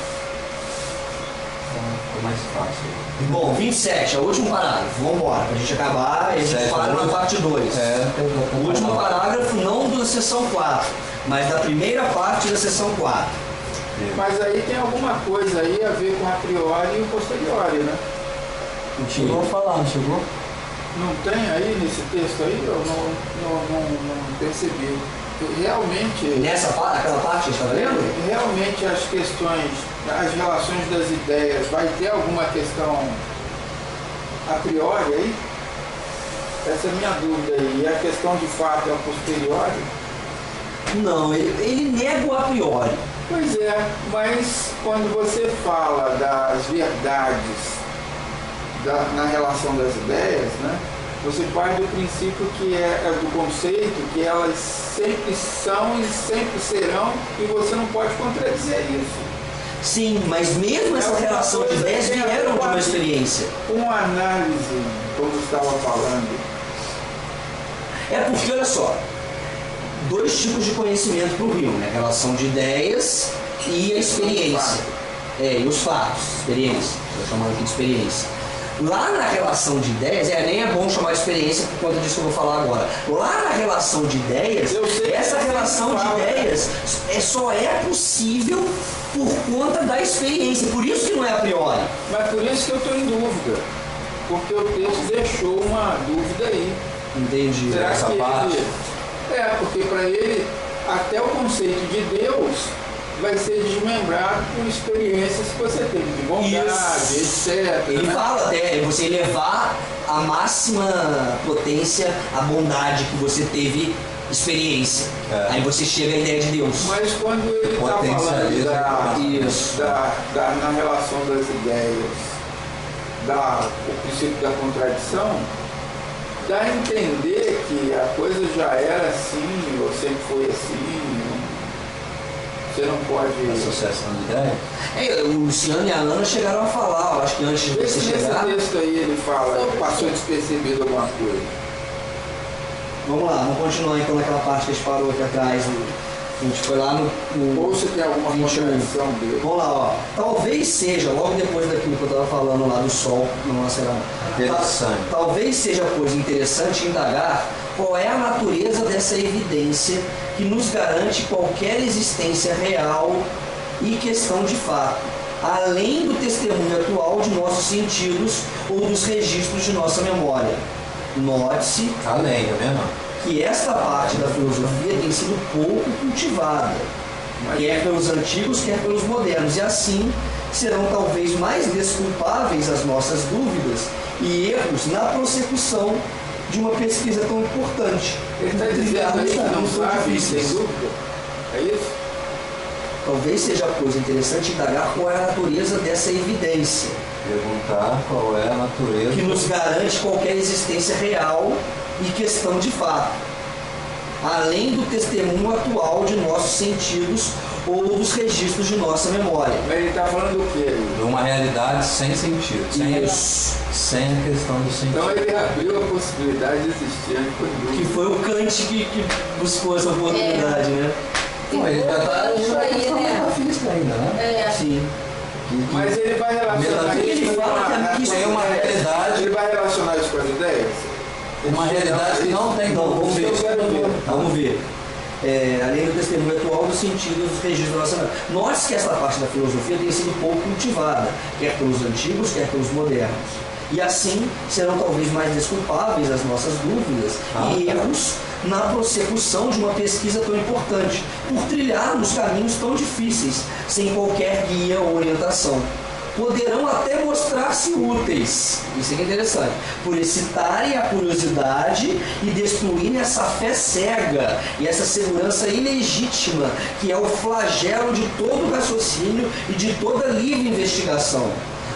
Ficou mais fácil. Bom, 27, é o último parágrafo. Vamos embora, pra gente acabar e a gente para na parte 2. O último parágrafo, não da seção 4, mas da primeira parte da seção 4. Mas aí tem alguma coisa aí a ver com a priori e o posteriori, né? Chegou a falar, não chegou? Não tem aí nesse texto aí? Eu não percebi. Realmente... Nessa parte, aquela parte que você está lendo? Realmente as questões, as relações das ideias, vai ter alguma questão a priori aí? Essa é a minha dúvida aí. E a questão de fato é a posteriori? Não, ele nega o a priori. Pois é, mas quando você fala das verdades na relação das ideias, né, você parte do princípio que é do conceito que elas sempre são e sempre serão e você não pode contradizer isso. Sim, mas mesmo essa relação de ideias vieram de uma experiência. Uma análise, como você estava falando. É porque, olha só, dois tipos de conhecimento para o Rio, né? A relação de ideias e a experiência. E os fatos, experiência. Estou chamando aqui de experiência. Lá na relação de ideias, nem é bom chamar de experiência por conta disso que eu vou falar agora. Lá na relação de ideias, essa relação de ideias só é possível por conta da experiência. Por isso que não é a priori. Mas por isso que eu estou em dúvida. Porque o texto deixou uma dúvida aí. Entendi. Será essa que parte? porque para ele, até o conceito de Deus vai ser desmembrado por experiências que você teve de bondade, etc. Ele né? fala até você elevar a máxima potência a bondade que você teve experiência. Aí você chega à ideia de Deus. Mas quando ele está falando na relação das ideias, o princípio da contradição, dá a entender que a coisa já era assim, ou sempre foi assim. Você não pode... Associação de ideias? O Luciano e a Ana chegaram a falar, eu acho que antes de você chegar... Nesse texto aí ele fala, passou despercebido alguma coisa. Vamos lá, vamos continuar então naquela parte que a gente parou aqui atrás. A gente foi lá no Ou se tem alguma 21. contradição dele. Vamos lá, ó. Talvez seja, logo depois daquilo que eu estava falando lá do Sol, Interessante. talvez seja coisa interessante indagar qual é a natureza dessa evidência que nos garante qualquer existência real e questão de fato, além do testemunho atual de nossos sentidos ou dos registros de nossa memória. Note-se Além, tá vendo? que esta parte da filosofia tem sido pouco cultivada, quer pelos antigos, quer pelos modernos, e assim serão talvez mais desculpáveis as nossas dúvidas e erros na prossecução de uma pesquisa tão importante. Ele está dizendo aí que não sabe, sem dúvida. É isso? Talvez seja coisa interessante indagar qual é a natureza dessa evidência Perguntar qual é a natureza. que nos garante qualquer existência real e questão de fato, além do testemunho atual de nossos sentidos ou dos registros de nossa memória. Mas ele está falando do quê? De uma realidade sem sentido. Isso. Sem a questão do sentido. Então ele abriu a possibilidade de existir a Que dúvida. foi o Kant que buscou essa oportunidade, né? Não, ele já está Isso aí, né? metafísica ainda, né? Sim. Mas ele vai relacionar Ele isso fala que isso é uma realidade. Ele vai relacionar isso com as ideias? Uma realidade que não tem Não, como. vamos ver. Eu quero ver. Vamos ver. Além do testemunho atual dos sentidos dos registros da nossa memória. Note que essa parte da filosofia tem sido pouco cultivada, quer pelos antigos, quer pelos modernos. E assim serão talvez mais desculpáveis as nossas dúvidas e erros na prossecução de uma pesquisa tão importante, por trilharmos caminhos tão difíceis, sem qualquer guia ou orientação. Poderão até mostrar-se úteis, isso é que é interessante, por excitarem a curiosidade e destruírem essa fé cega e essa segurança ilegítima que é o flagelo de todo raciocínio e de toda livre investigação.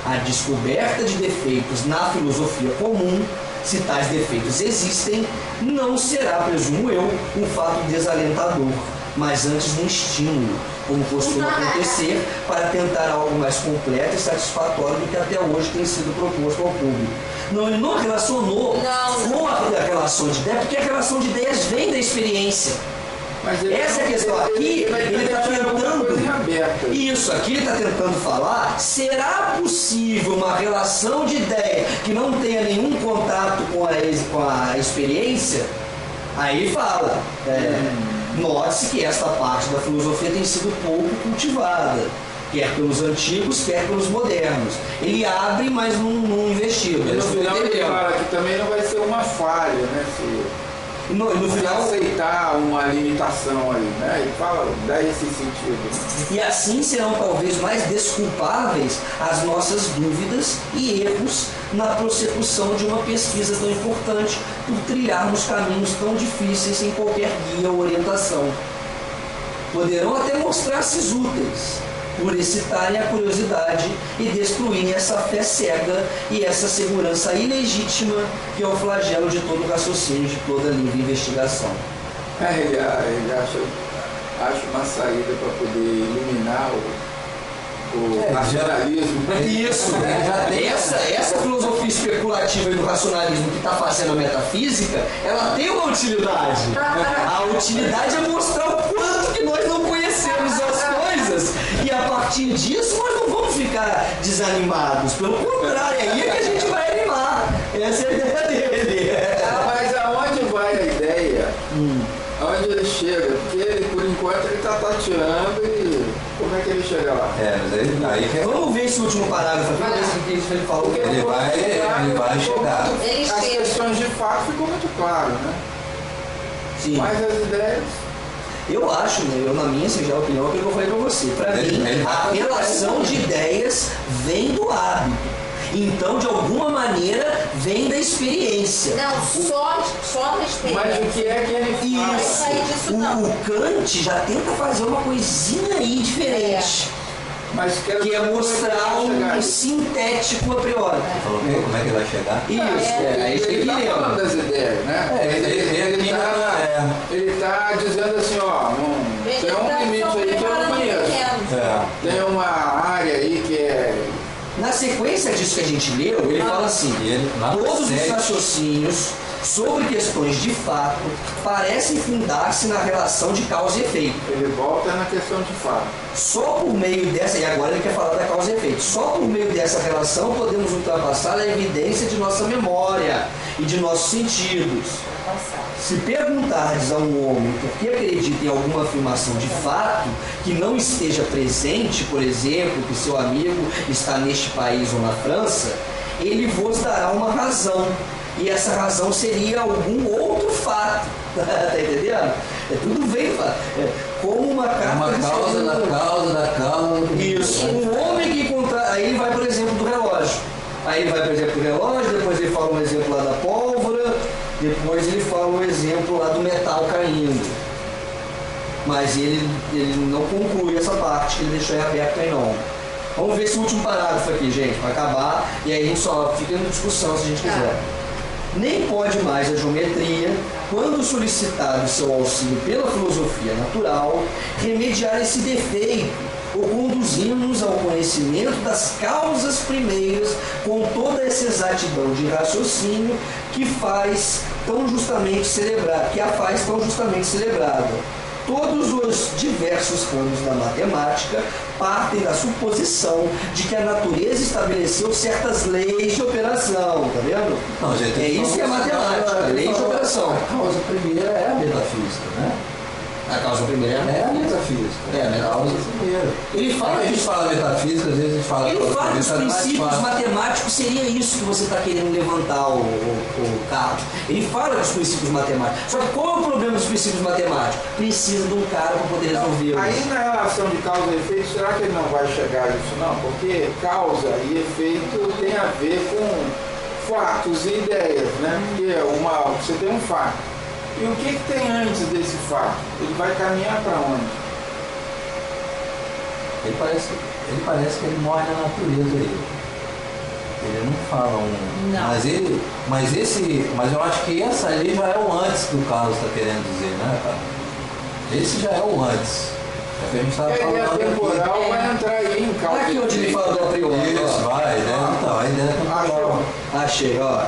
A descoberta de defeitos na filosofia comum, se tais defeitos existem, não será, presumo eu, um fato desalentador, mas antes um estímulo, como costuma acontecer, para tentar algo mais completo e satisfatório do que até hoje tem sido proposto ao público. Não, ele não relacionou com a relação de ideias, porque a relação de ideias vem da experiência. Mas essa é a questão aqui, ele está tentando. Isso, aqui ele está tentando falar, será possível uma relação de ideia que não tenha nenhum contato com a experiência? Aí ele fala, note-se que esta parte da filosofia tem sido pouco cultivada, quer pelos antigos, quer pelos modernos. Ele abre, mas não investiga. E no final ele fala que também não vai ser uma falha, né? No final aceitar uma limitação ali, né? Ele fala, dá esse sentido. E assim serão talvez mais desculpáveis as nossas dúvidas e erros na prossecução de uma pesquisa tão importante, por trilharmos caminhos tão difíceis sem qualquer guia ou orientação. Poderão até mostrar-se úteis, por excitarem a curiosidade e destruírem essa fé cega e essa segurança ilegítima que é o flagelo de todo raciocínio, de toda livre investigação. Ele acha uma saída para poder iluminar o racionalismo. Isso, essa filosofia especulativa e do racionalismo que está fazendo a metafísica, ela tem uma utilidade. A utilidade é mostrar o quanto que nós não conhecemos as coisas, e a partir disso nós não vamos ficar desanimados, pelo contrário, é aí que a gente vai animar. Essa é a ideia dele. Mas aonde vai a ideia? Aonde ele chega? Porque ele, por enquanto, ele está tateando e como é que ele chega lá? Mas aí que Vamos ver esse último parágrafo aqui, vamos ver o que ele falou. ele vai chegar. As questões de fato ficou muito claro, né? Sim. Mas as ideias... Eu acho, na minha singela opinião, é o que eu falei para você. Para mim, a relação de ideias vem do hábito. Então, de alguma maneira, vem da experiência. Não, só da experiência. Mas o que é que ele faz? Não sair disso, não. O Kant já tenta fazer uma coisinha aí diferente. Mas Que é mostrar um sintético a priori. Falou, como é que ele vai chegar? Isso, aí tem ele que está falando ler. das ideias, né? Ele está dizendo assim, ó, tem um limite aí que eu não conheço. Tem uma área aí que é... Na sequência disso que a gente leu, ele fala assim, todos os raciocínios sobre questões de fato parecem fundar-se na relação de causa e efeito. Ele volta na questão de fato. Só por meio dessa, e agora ele quer falar da causa e efeito, só por meio dessa relação podemos ultrapassar a evidência de nossa memória e de nossos sentidos. Se perguntardes a um homem por que acredita em alguma afirmação de fato que não esteja presente, por exemplo, que seu amigo está neste país ou na França, ele vos dará uma razão. E essa razão seria algum outro fato. Tá entendendo? Tudo vem como uma carta. Uma causa da causa. Isso. Um homem que encontrar. Aí ele vai, por exemplo, do relógio. Aí ele vai, por exemplo, do relógio, depois ele fala um exemplo lá da pólvora, depois ele fala um exemplo lá do metal caindo. Mas ele não conclui essa parte, que ele deixou aberto aí não. Vamos ver esse último parágrafo aqui, gente, para acabar. E aí a gente só fica em discussão se a gente quiser. Nem pode mais a geometria, quando solicitado seu auxílio pela filosofia natural, remediar esse defeito, ou conduzindo-nos ao conhecimento das causas primeiras com toda essa exatidão de raciocínio que a faz tão justamente celebrada. Todos os diversos ramos da matemática partem da suposição de que a natureza estabeleceu certas leis de operação, tá vendo? Não, gente, é isso que é matemática, lei de operação. A causa primeira é a metafísica, né? A causa primeira É a metafísica. É a metafísica. Causa primeira. Ele Quando fala a gente fala metafísica, às vezes a gente fala Ele causa fala que os primeira, mais princípios fácil. matemáticos seria isso que você está querendo levantar, o Carlos. Ele fala dos princípios matemáticos. Só que qual é o problema dos princípios matemáticos? Precisa de um cara para poder resolver. Aí na relação de causa e efeito, será que ele não vai chegar a isso não? Porque causa e efeito tem a ver com fatos e ideias, né? Porque você tem um fato. E o que tem antes desse fato? Ele vai caminhar para onde? Ele parece que ele morre na natureza aí. Ele não fala Não. Mas eu acho que essa ali já é o antes que o Carlos está querendo dizer, né, cara? Esse já é o antes. É o que a gente estava A ideia falando temporal aqui. vai entrar aí em causa. Aqui onde ele fala do a priori. Isso, ó. vai, né? Então, a ideia temporal. Achei, ó.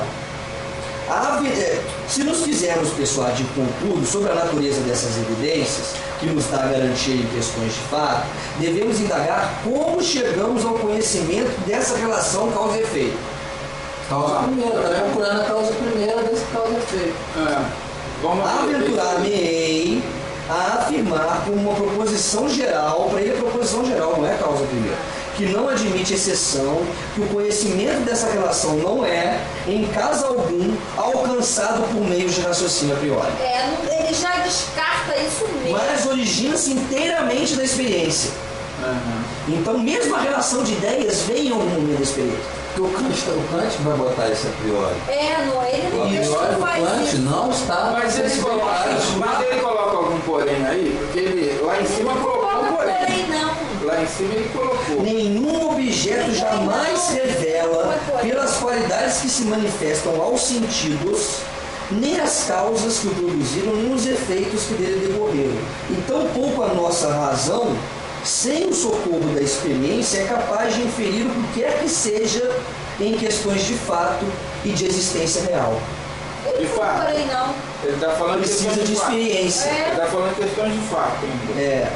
Se nos quisermos persuadir com tudo sobre a natureza dessas evidências, que nos dá garantia em questões de fato, devemos indagar como chegamos ao conhecimento dessa relação causa e efeito. Causa primeira, está procurando a causa primeira desse causa efeito. Vamos Aventurar-me-ei a afirmar como uma proposição geral, para ele é proposição geral, não é causa primeira, que não admite exceção, que o conhecimento dessa relação não é, em caso algum, alcançado por meios de raciocínio a priori. Ele já descarta isso mesmo. Mas origina-se inteiramente da experiência. Então, mesmo a relação de ideias vem em algum momento da experiência. Porque o Kant vai botar isso a priori. Ele O não deixa priori que do faz Kant isso. não está Mas ele coloca algum porém aí, porque ele lá em cima colocou um porém. Não. Lá em cima ele colocou. Nenhum objeto jamais revela, pelas qualidades que se manifestam aos sentidos, nem as causas que o produziram, nem os efeitos que dele decorreram. E tão pouco a nossa razão, sem o socorro da experiência, é capaz de inferir o que quer que seja em questões de fato e de existência real. Ele De não fato. porém não. Ele está falando Precisa questões de fato. experiência. Ele está falando questões de fato ainda.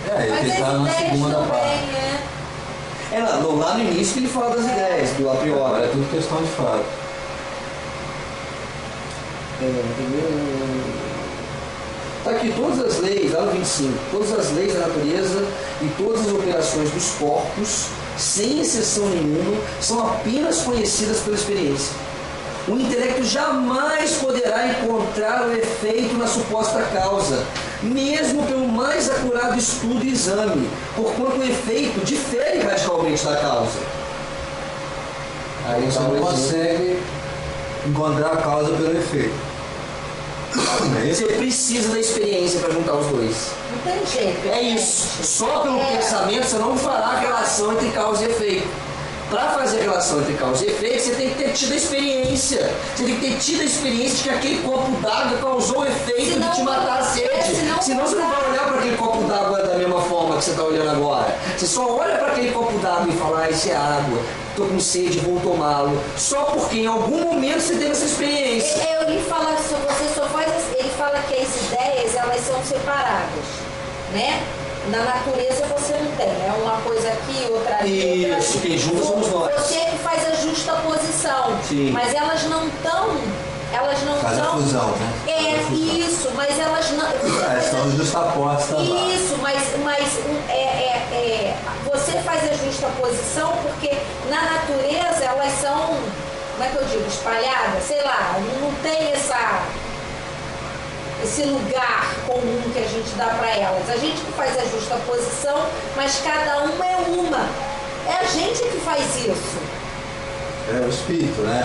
Mas Ele as está na ideias segunda também, parte. Lá no início que ele fala das ideias, do a Agora priori. é tudo questão de fato. Está aqui todas as leis, lá no 25, todas as leis da natureza e todas as operações dos corpos, sem exceção nenhuma, são apenas conhecidas pela experiência. O intelecto jamais poderá encontrar o efeito na suposta causa, mesmo pelo mais acurado estudo e exame, porquanto o efeito difere radicalmente da causa. Aí Você não consegue encontrar a causa pelo efeito. Você precisa da experiência para juntar os dois. Não tem jeito. É isso. Só pelo pensamento você não fará a relação entre causa e efeito. Para fazer a relação entre causa e efeito, você tem que ter tido a experiência. Você tem que ter tido a experiência de que aquele copo d'água causou o efeito de te matar a sede. Senão você não vai olhar para aquele copo d'água da mesma forma que você está olhando agora. Você só olha para aquele copo d'água e fala, isso é água, estou com sede, vou tomá-lo. Só porque em algum momento você teve essa experiência. Ele fala que você só faz. Ele fala que as ideias elas são separadas, né? Na natureza você não tem, é uma coisa aqui, outra ali. Isso, quem junta somos nós. Você é que faz a justa posição. Sim. Mas elas não estão. Faz a fusão, né? Isso, mas elas não. Elas estão justapostas lá. Isso, mas você faz a justa posição porque na natureza elas são, como é que eu digo, espalhadas, sei lá, não tem esse lugar comum que a gente dá para elas. A gente que faz a justa posição, mas cada uma é uma. É a gente que faz isso. É o espírito, né?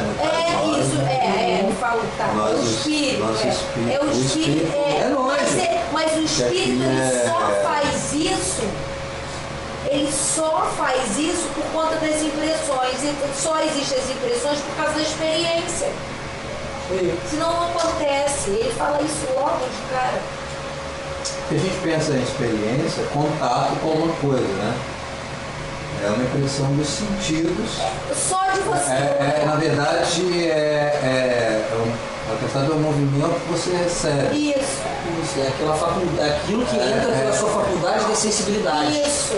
Não falo, tá. Nós, o espírito. nosso espírito. É o espírito. é nós. Mas o espírito ele só faz isso. Ele só faz isso por conta das impressões. E só existem as impressões por causa da experiência. Senão não acontece. Ele fala isso logo de cara. A gente pensa em experiência, contato com uma coisa, né? É uma impressão dos sentidos. Só de você. Na verdade, a questão do movimento que você recebe. Isso. É aquela faculdade, aquilo que entra pela sua faculdade da sensibilidade. Isso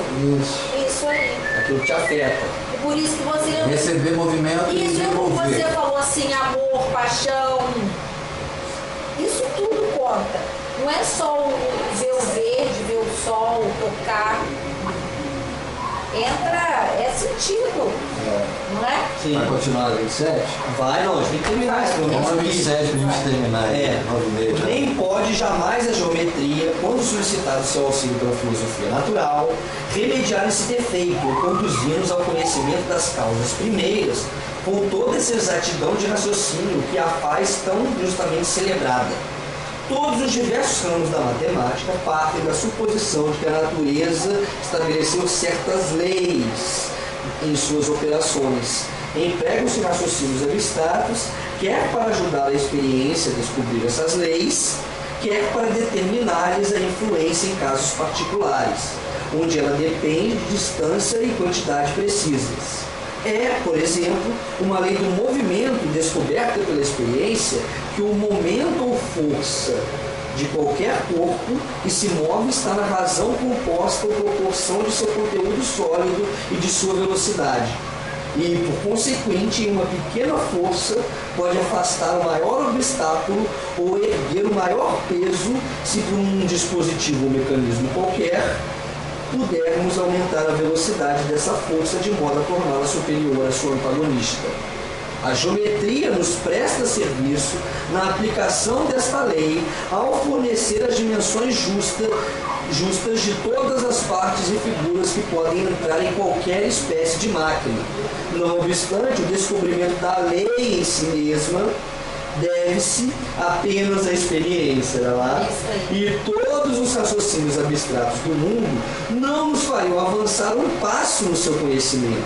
aí. Aquilo que te afeta. E por isso que você... Receber movimento e Isso desenvolver. você falou assim, amor, paixão. Isso tudo conta. Não é só ver o verde, ver o sol, tocar. É sentido, não é? Sim. Vai continuar na 27? Vai, não, a gente tem que terminar esse Vamos na 27 pra gente terminar aí, 9h30 já. Nem pode jamais a geometria, quando solicitar o seu auxílio pela filosofia natural, remediar esse defeito, conduzindo-nos ao conhecimento das causas primeiras, com toda essa exatidão de raciocínio que a faz tão justamente celebrada. Todos os diversos ramos da matemática partem da suposição de que a natureza estabeleceu certas leis em suas operações. Empregam-se raciocínios abstratos, quer para ajudar a experiência a descobrir essas leis, quer para determinar-lhes a influência em casos particulares, onde ela depende de distância e quantidade precisas. É, por exemplo, uma lei do movimento descoberta pela experiência que o momento ou força de qualquer corpo que se move está na razão composta ou proporção de seu conteúdo sólido e de sua velocidade. E, por consequente, uma pequena força pode afastar o maior obstáculo ou erguer o maior peso se por um dispositivo ou mecanismo qualquer pudermos aumentar a velocidade dessa força de modo a torná-la superior à sua antagonista. A geometria nos presta serviço na aplicação desta lei ao fornecer as dimensões justas de todas as partes e figuras que podem entrar em qualquer espécie de máquina. Não obstante, o descobrimento da lei em si mesma deve-se apenas à experiência, e todos os raciocínios abstratos do mundo não nos fariam avançar um passo no seu conhecimento.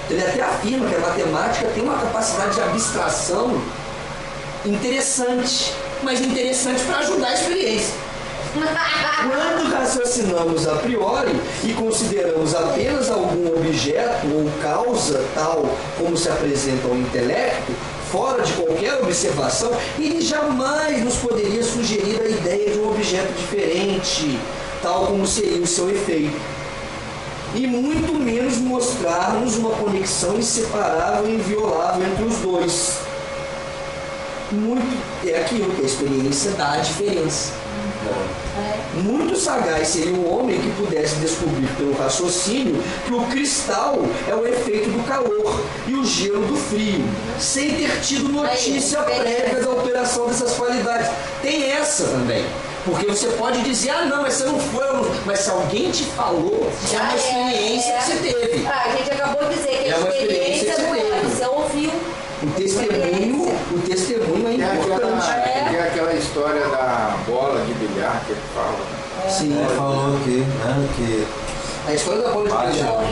Ele até afirma que a matemática tem uma capacidade de abstração interessante, mas interessante para ajudar a experiência. Quando raciocinamos a priori e consideramos apenas algum objeto ou causa tal como se apresenta ao intelecto, fora de qualquer observação, ele jamais nos poderia sugerir a ideia de um objeto diferente, tal como seria o seu efeito. E muito menos mostrar-nos uma conexão inseparável e inviolável entre os dois. É aquilo que a experiência dá a diferença. Muito sagaz seria o homem que pudesse descobrir pelo raciocínio que o cristal é o efeito do calor e o gelo do frio, sem ter tido notícia prévia da operação dessas qualidades. Tem essa também. Porque você pode dizer, não, mas você não foi, mas se alguém te falou, é uma experiência que você teve. A gente acabou de dizer que a experiência não é, você ouviu. O testemunho é importante. Tem aquela história da bola de bilhar que ele fala. Sim, Ele falou aqui, né, que a história da bola de bilhar.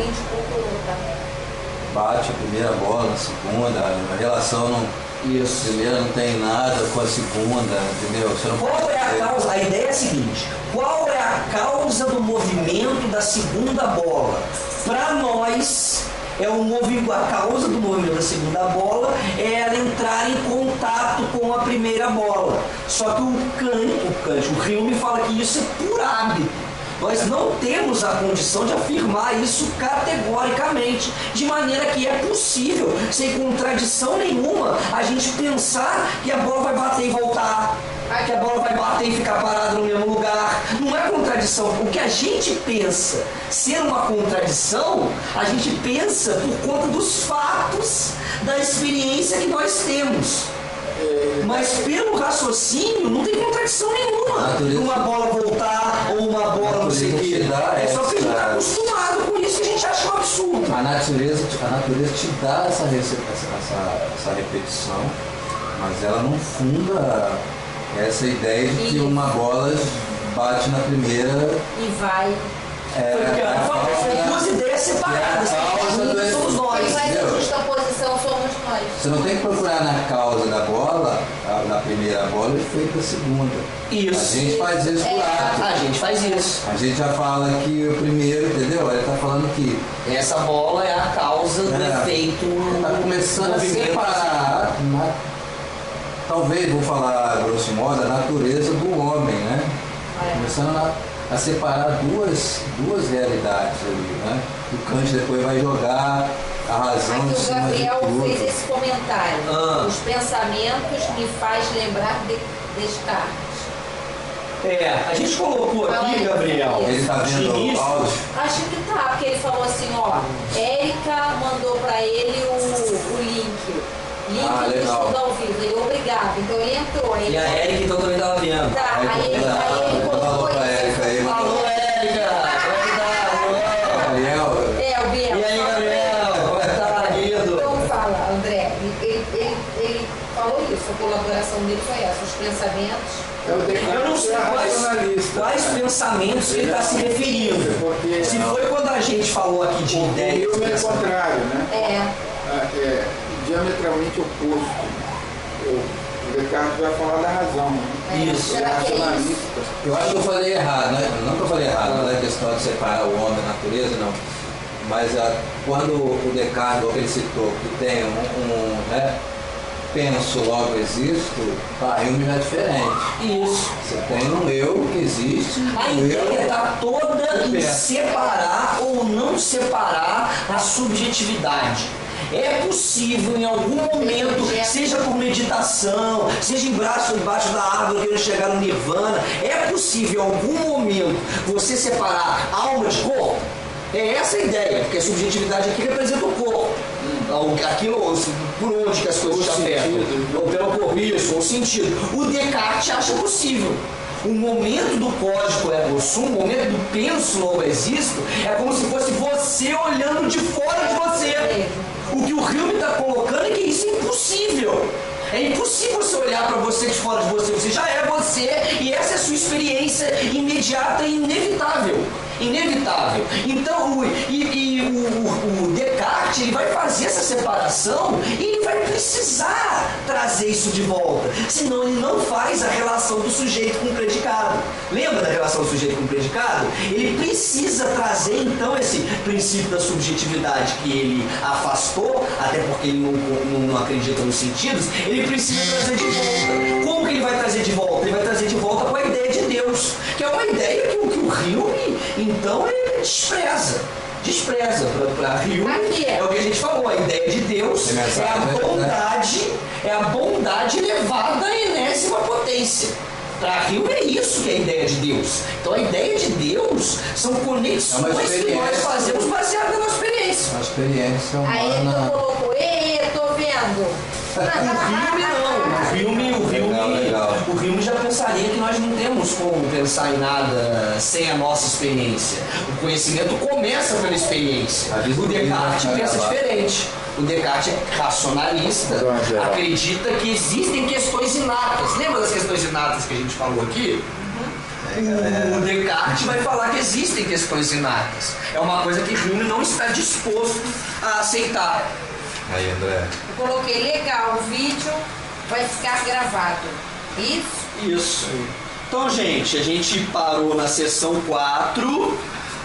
Bate a primeira bola, a segunda, a relação não. Isso. A primeira não tem nada com a segunda, entendeu? Você não Qual é a causa? A ideia é a seguinte: qual é a causa do movimento da segunda bola? Para nós, a causa do movimento da segunda bola é ela entrar em contato com a primeira bola. Só que o Hume fala que isso é por hábito. Nós não temos a condição de afirmar isso categoricamente, de maneira que é possível, sem contradição nenhuma, a gente pensar que a bola vai bater e voltar, que a bola vai bater e ficar parada no mesmo lugar. Não é contradição. O que a gente pensa ser uma contradição, a gente pensa por conta dos fatos da experiência que nós temos. Mas pelo raciocínio não tem contradição nenhuma. Uma bola voltar ou uma bola não sei o que. É só que a gente está acostumado com isso que a gente acha um absurdo. A natureza te dá essa repetição, mas ela não funda essa ideia de que uma bola bate na primeira e vai. Duas ideias separadas. Somos nós. Quem faz a justaposição somos nós. Você não tem que procurar na causa da bola, na primeira bola, o efeito da segunda. Isso. A gente faz isso por hábito. A gente faz isso. A gente já fala que o primeiro, entendeu? Ele está falando que essa bola é a causa do efeito. Está começando a separar, talvez, vou falar grosso modo, a natureza do homem, né? Começando a separar duas realidades ali, né? O Kant depois vai jogar a razão Aqui em o cima de Gabriel tudo. fez esse comentário. Os pensamentos me faz lembrar de Descartes. A gente colocou aqui, Gabriel. Ele tá vendo o áudio? Acho que tá, porque ele falou assim, ó, Érica mandou pra ele o link. Link do estudo ao vivo. Ele, obrigado. Então ele entrou. E a Érica então também tava vendo. Tá, aí ele colocou pra Érica aí. Alô, Érica! O Biel. E aí, Gabriel? Como é que tá, querido? Então fala, André, ele falou isso, a colaboração dele foi essa, os pensamentos. Eu não sei quais pensamentos ele está se referindo. Porque se foi quando a gente falou aqui de ideia. O filme é contrário, né? É. Diametralmente oposto. O Descartes vai falar da razão, né? Isso. Ele é racionalista. Eu acho que eu falei errado, né? Não que eu falei errado, não é questão de separar o homem da natureza, não. Mas quando o Descartes, o que ele citou, que tem né? Penso, logo existo, para Hume já é diferente. Isso. Você tem um eu que existe. A ideia está toda em separar ou não separar a subjetividade. É possível em algum momento, seja por meditação, seja embaixo da árvore querendo chegar no nirvana, é possível em algum momento você separar alma de corpo? É essa a ideia, porque a subjetividade aqui representa o corpo. Aquilo, por onde que as coisas te afetam, ou pelo corpo, isso, ou sentido. O Descartes acha possível. O momento do código ergo sum, o momento do penso logo existo, é como se fosse você olhando de fora de você. O que o Hume está colocando é que isso é impossível. É impossível você olhar para você de fora de você. Você já é você e essa é a sua experiência imediata e inevitável. Inevitável. Então, o Descartes ele vai fazer essa separação e ele vai precisar trazer isso de volta. Senão ele não faz a relação do sujeito com o predicado. Lembra da relação do sujeito com o predicado? Ele precisa trazer então esse princípio da subjetividade que ele afastou, até porque ele não acredita nos sentidos, ele precisa trazer de volta. Como que ele vai trazer de volta? Ele vai trazer de volta com a ideia de Deus, que é uma ideia que o Hume, então, ele despreza para Hume. É o que a gente falou, a ideia de Deus é a bondade elevada à enésima potência. Para Hume é isso que é a ideia de Deus. Então a ideia de Deus são conexões que nós fazemos baseadas na nossa experiência. Uma experiência humana. Aí tu colocou, tô vendo. O Hume já pensaria que nós não temos como pensar em nada sem a nossa experiência. O conhecimento começa pela experiência. O Descartes pensa diferente. O Descartes é racionalista, acredita que existem questões inatas. Lembra das questões inatas que a gente falou aqui? O Descartes vai falar que existem questões inatas. É uma coisa que Hume não está disposto a aceitar. Aí, André. Eu coloquei legal, o vídeo vai ficar gravado. Isso. Então, gente, a gente parou na sessão 4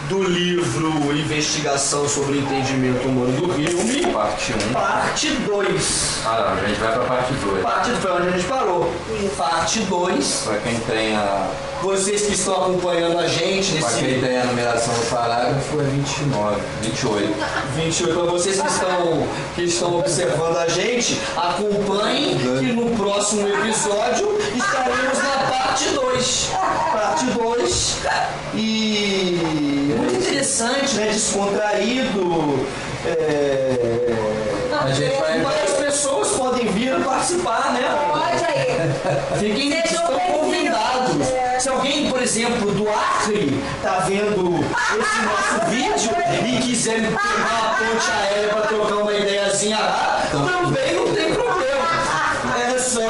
do livro Investigação sobre o Entendimento Humano do Hume. Parte 1. Parte 2. Ah, não, a gente vai pra parte 2. Parte 2 foi onde a gente parou. Parte 2. Pra quem tem Vocês que estão acompanhando a gente Pra quem tem a numeração do parágrafo é 28. 28. Para vocês que estão observando a gente, acompanhem que no próximo episódio estaremos na parte 2. Parte 2. E muito interessante, né? Descontraído. A gente vai... Várias pessoas podem vir participar, né? Pode aí. Estão convidados. Se alguém, por exemplo, do Acre está vendo esse nosso vídeo e quiser me pegar uma ponte aérea para trocar uma ideiazinha lá, também não tem problema. É só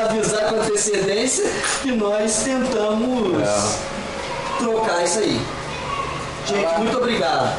avisar com antecedência que nós tentamos trocar isso aí. Gente, muito obrigado.